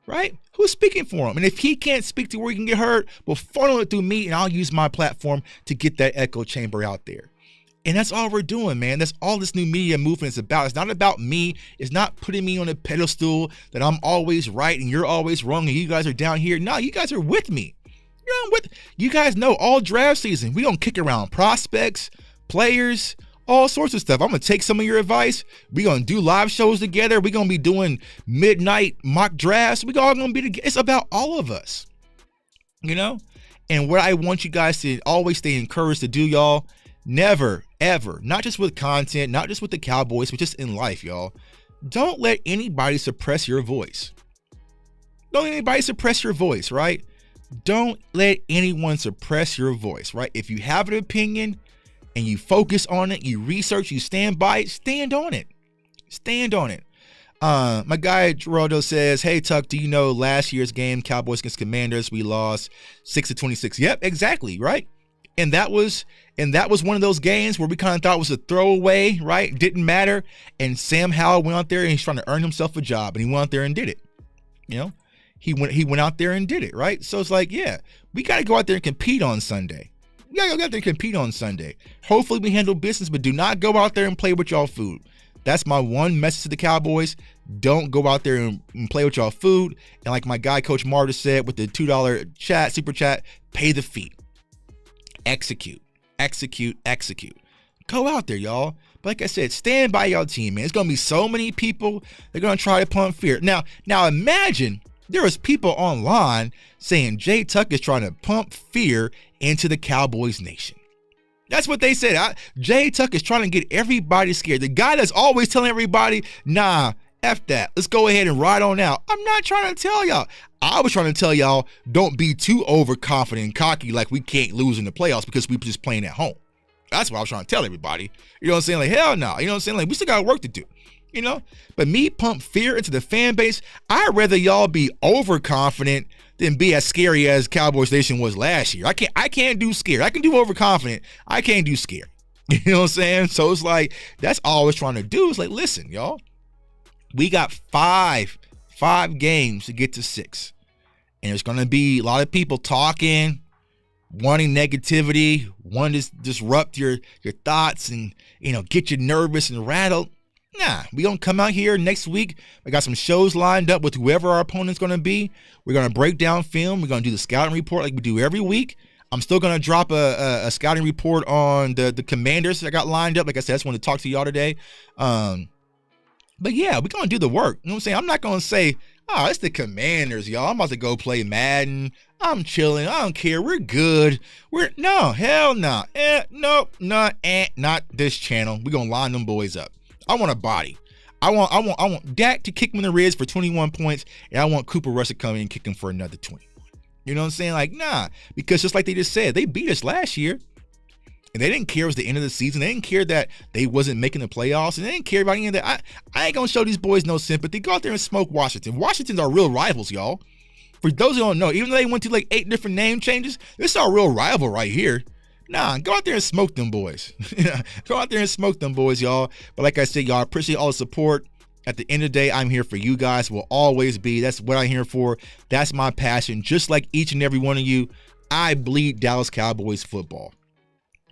right? Who's speaking for him? And if he can't speak to where he can get heard, well, funnel it through me, and I'll use my platform to get that echo chamber out there. And that's all we're doing, man. That's all this new media movement is about. It's not about me. It's not putting me on a pedestal that I'm always right and you're always wrong and you guys are down here. No, you guys are with me. You guys know all draft season, we gonna kick around prospects, players, all sorts of stuff. I'm gonna take some of your advice. We gonna do live shows together. We gonna be doing midnight mock drafts. We all gonna be together. It's about all of us, And what I want you guys to always stay encouraged to do, y'all, never, ever, not just with content, not just with the Cowboys, but just in life, y'all, don't let anybody suppress your voice. Don't let anybody suppress your voice, right? Don't let anyone suppress your voice, right? If you have an opinion and you focus on it, you research, you stand by it, stand on it. Stand on it. My guy Geraldo says, hey Tuck, do you know last year's game, Cowboys against Commanders, we lost 6-26. Yep, exactly, right? And that was one of those games where we kind of thought it was a throwaway, right? Didn't matter. And Sam Howell went out there and he's trying to earn himself a job, and he went out there and did it. He went out there and did it, right? So it's like, yeah, we got to go out there and compete on Sunday. We got to go out there and compete on Sunday. Hopefully we handle business, but do not go out there and play with y'all food. That's my one message to the Cowboys. Don't go out there and play with y'all food. And like my guy, Coach Marta, said with the $2 super chat, pay the fee. Execute. Go out there, y'all. But like I said, stand by y'all team, man. It's going to be so many people that are going to try to pump fear. Now imagine there was people online saying Jay Tuck is trying to pump fear into the Cowboys nation. That's what they said. Jay Tuck is trying to get everybody scared. The guy that's always telling everybody, nah, F that. Let's go ahead and ride on out. I'm not trying to tell y'all. I was trying to tell y'all, don't be too overconfident and cocky like we can't lose in the playoffs because we just playing at home. That's what I was trying to tell everybody. You know what I'm saying? Like, hell no. You know what I'm saying? Like, we still got work to do. But me pump fear into the fan base, I'd rather y'all be overconfident than be as scary as Cowboys Nation was last year. I can't do scared. I can do overconfident. I can't do scared. You know what I'm saying? So it's like, that's all I was trying to do. Is like, listen, y'all, we got five games to get to 6. And there's going to be a lot of people talking, wanting negativity, wanting to disrupt your thoughts and, get you nervous and rattled. Nah, we going to come out here next week. I got some shows lined up with whoever our opponent's going to be. We're going to break down film. We're going to do the scouting report like we do every week. I'm still going to drop a scouting report on the Commanders that I got lined up. Like I said, I just want to talk to y'all today. But yeah, we're going to do the work. You know what I'm saying? I'm not going to say, oh, it's the Commanders, y'all. I'm about to go play Madden. I'm chilling. I don't care. We're good. Hell no. Not this channel. We're going to line them boys up. I want a body. I want Dak to kick him in the ribs for 21 points, and I want Cooper Rush to come in and kick him for another 20. You know what I'm saying? Like, nah. Because just like they just said, they beat us last year. And they didn't care it was the end of the season. They didn't care that they wasn't making the playoffs. And they didn't care about any of that. I ain't going to show these boys no sympathy. Go out there and smoke Washington. Washington's our real rivals, y'all. For those who don't know, even though they went through like 8 different name changes, this is our real rival right here. Nah, go out there and smoke them boys. Go out there and smoke them boys, y'all. But like I said, y'all, I appreciate all the support. At the end of the day, I'm here for you guys. Will always be. That's what I'm here for. That's my passion. Just like each and every one of you, I bleed Dallas Cowboys football.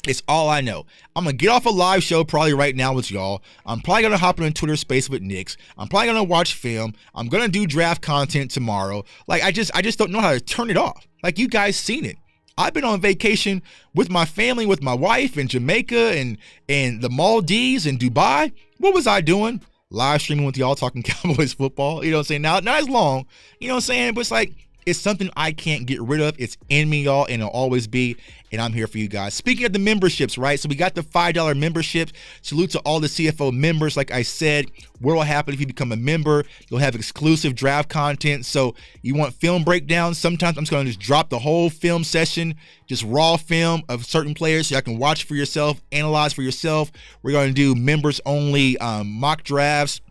It's all I know. I'm going to get off a live show probably right now with y'all. I'm probably going to hop in a Twitter space with Knicks. I'm probably going to watch film. I'm going to do draft content tomorrow. Like, I just don't know how to turn it off. Like, you guys seen it. I've been on vacation with my family, with my wife in Jamaica and the Maldives and Dubai. What was I doing? Live streaming with y'all talking Cowboys football. You know what I'm saying? Now, not as long. You know what I'm saying? But it's like, it's something I can't get rid of. It's in me, y'all, and it'll always be, and I'm here for you guys. Speaking of the memberships, right? So we got the $5 membership. Salute to all the CFO members. Like I said, what will happen if you become a member? You'll have exclusive draft content. So you want film breakdowns? Sometimes I'm just going to just drop the whole film session, just raw film of certain players so y'all can watch for yourself, analyze for yourself. We're going to do members-only mock drafts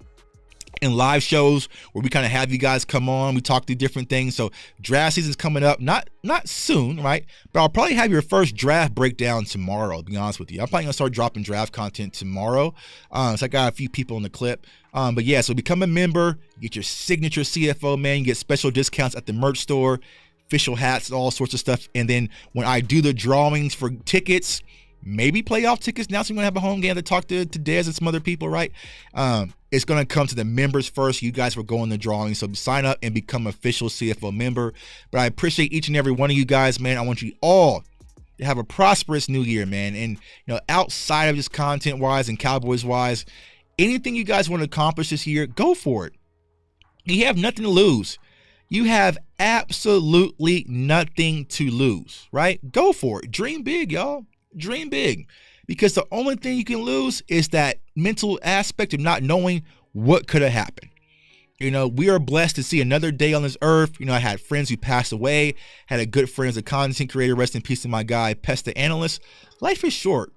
and live shows where we kind of have you guys come on. We talk through different things. So draft season's coming up, not soon, right? But I'll probably have your first draft breakdown tomorrow, to be honest with you. I'm probably gonna start dropping draft content tomorrow. So I got a few people in the clip. But yeah, so become a member, get your signature CFO, man. You get special discounts at the merch store, official hats, all sorts of stuff. And then when I do the drawings for tickets, maybe playoff tickets now, so we're gonna have a home game to talk to Dez and some other people, right? It's gonna come to the members first. You guys will go in the drawing, so sign up and become official CFO member. But I appreciate each and every one of you guys, man. I want you all to have a prosperous new year, man. And you know, outside of just content wise and Cowboys wise, anything you guys want to accomplish this year, go for it. You have nothing to lose. You have absolutely nothing to lose, right? Go for it. Dream big, y'all. Dream big, because the only thing you can lose is that mental aspect of not knowing what could have happened. You know, we are blessed to see another day on this earth. You know, I had friends who passed away, had a good friend as a content creator. Rest in peace to my guy, Pesta Analyst. Life is short.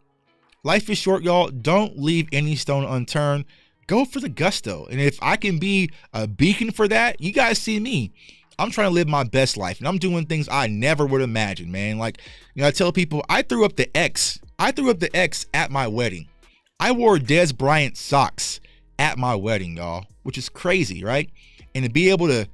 Life is short, y'all. Don't leave any stone unturned. Go for the gusto. And if I can be a beacon for that, you guys see me. I'm trying to live my best life, and I'm doing things I never would imagine, man. Like, you know, I tell people, I threw up the X at my wedding. I wore Dez Bryant socks at my wedding, y'all, which is crazy, right? And to be able to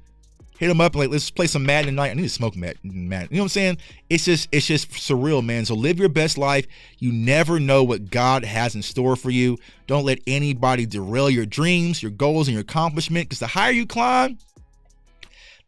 hit them up and like, let's play some Madden tonight. I need to smoke Madden. You know what I'm saying? It's just surreal, man. So live your best life. You never know what God has in store for you. Don't let anybody derail your dreams, your goals, and your accomplishment, because the higher you climb,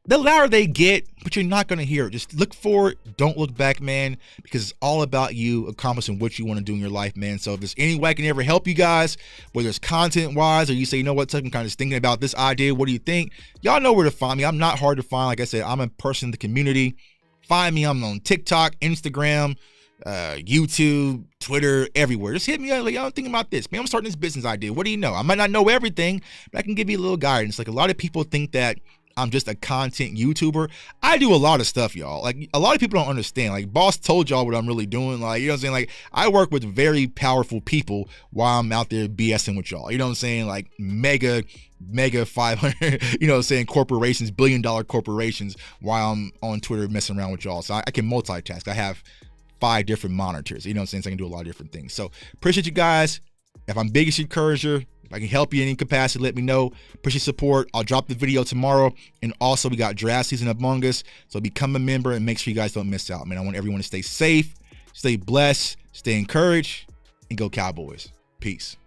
the louder they get, but you're not going to hear it. Just look forward. Don't look back, man, because it's all about you accomplishing what you want to do in your life, man. So if there's any way I can ever help you guys, whether it's content-wise or you say, you know what, I'm kind of thinking about this idea. What do you think? Y'all know where to find me. I'm not hard to find. Like I said, I'm a person in the community. Find me. I'm on TikTok, Instagram, YouTube, Twitter, everywhere. Just hit me up. Like, y'all thinking about this, man. I'm starting this business idea. What do you know? I might not know everything, but I can give you a little guidance. Like, a lot of people think that I'm just a content YouTuber. I do a lot of stuff, y'all. Like, a lot of people don't understand. Like, boss told y'all what I'm really doing. Like, you know what I'm saying? Like, I work with very powerful people while I'm out there BSing with y'all. You know what I'm saying? Like, mega 500, you know what I'm saying, corporations, billion-dollar corporations, while I'm on Twitter messing around with y'all. So I can multitask. I have 5 different monitors. You know what I'm saying? So I can do a lot of different things. So appreciate you guys. If I'm biggest encourager, if I can help you in any capacity, let me know. Appreciate support. I'll drop the video tomorrow. And also, we got draft season among us. So become a member and make sure you guys don't miss out, man. I want everyone to stay safe, stay blessed, stay encouraged, and go Cowboys. Peace.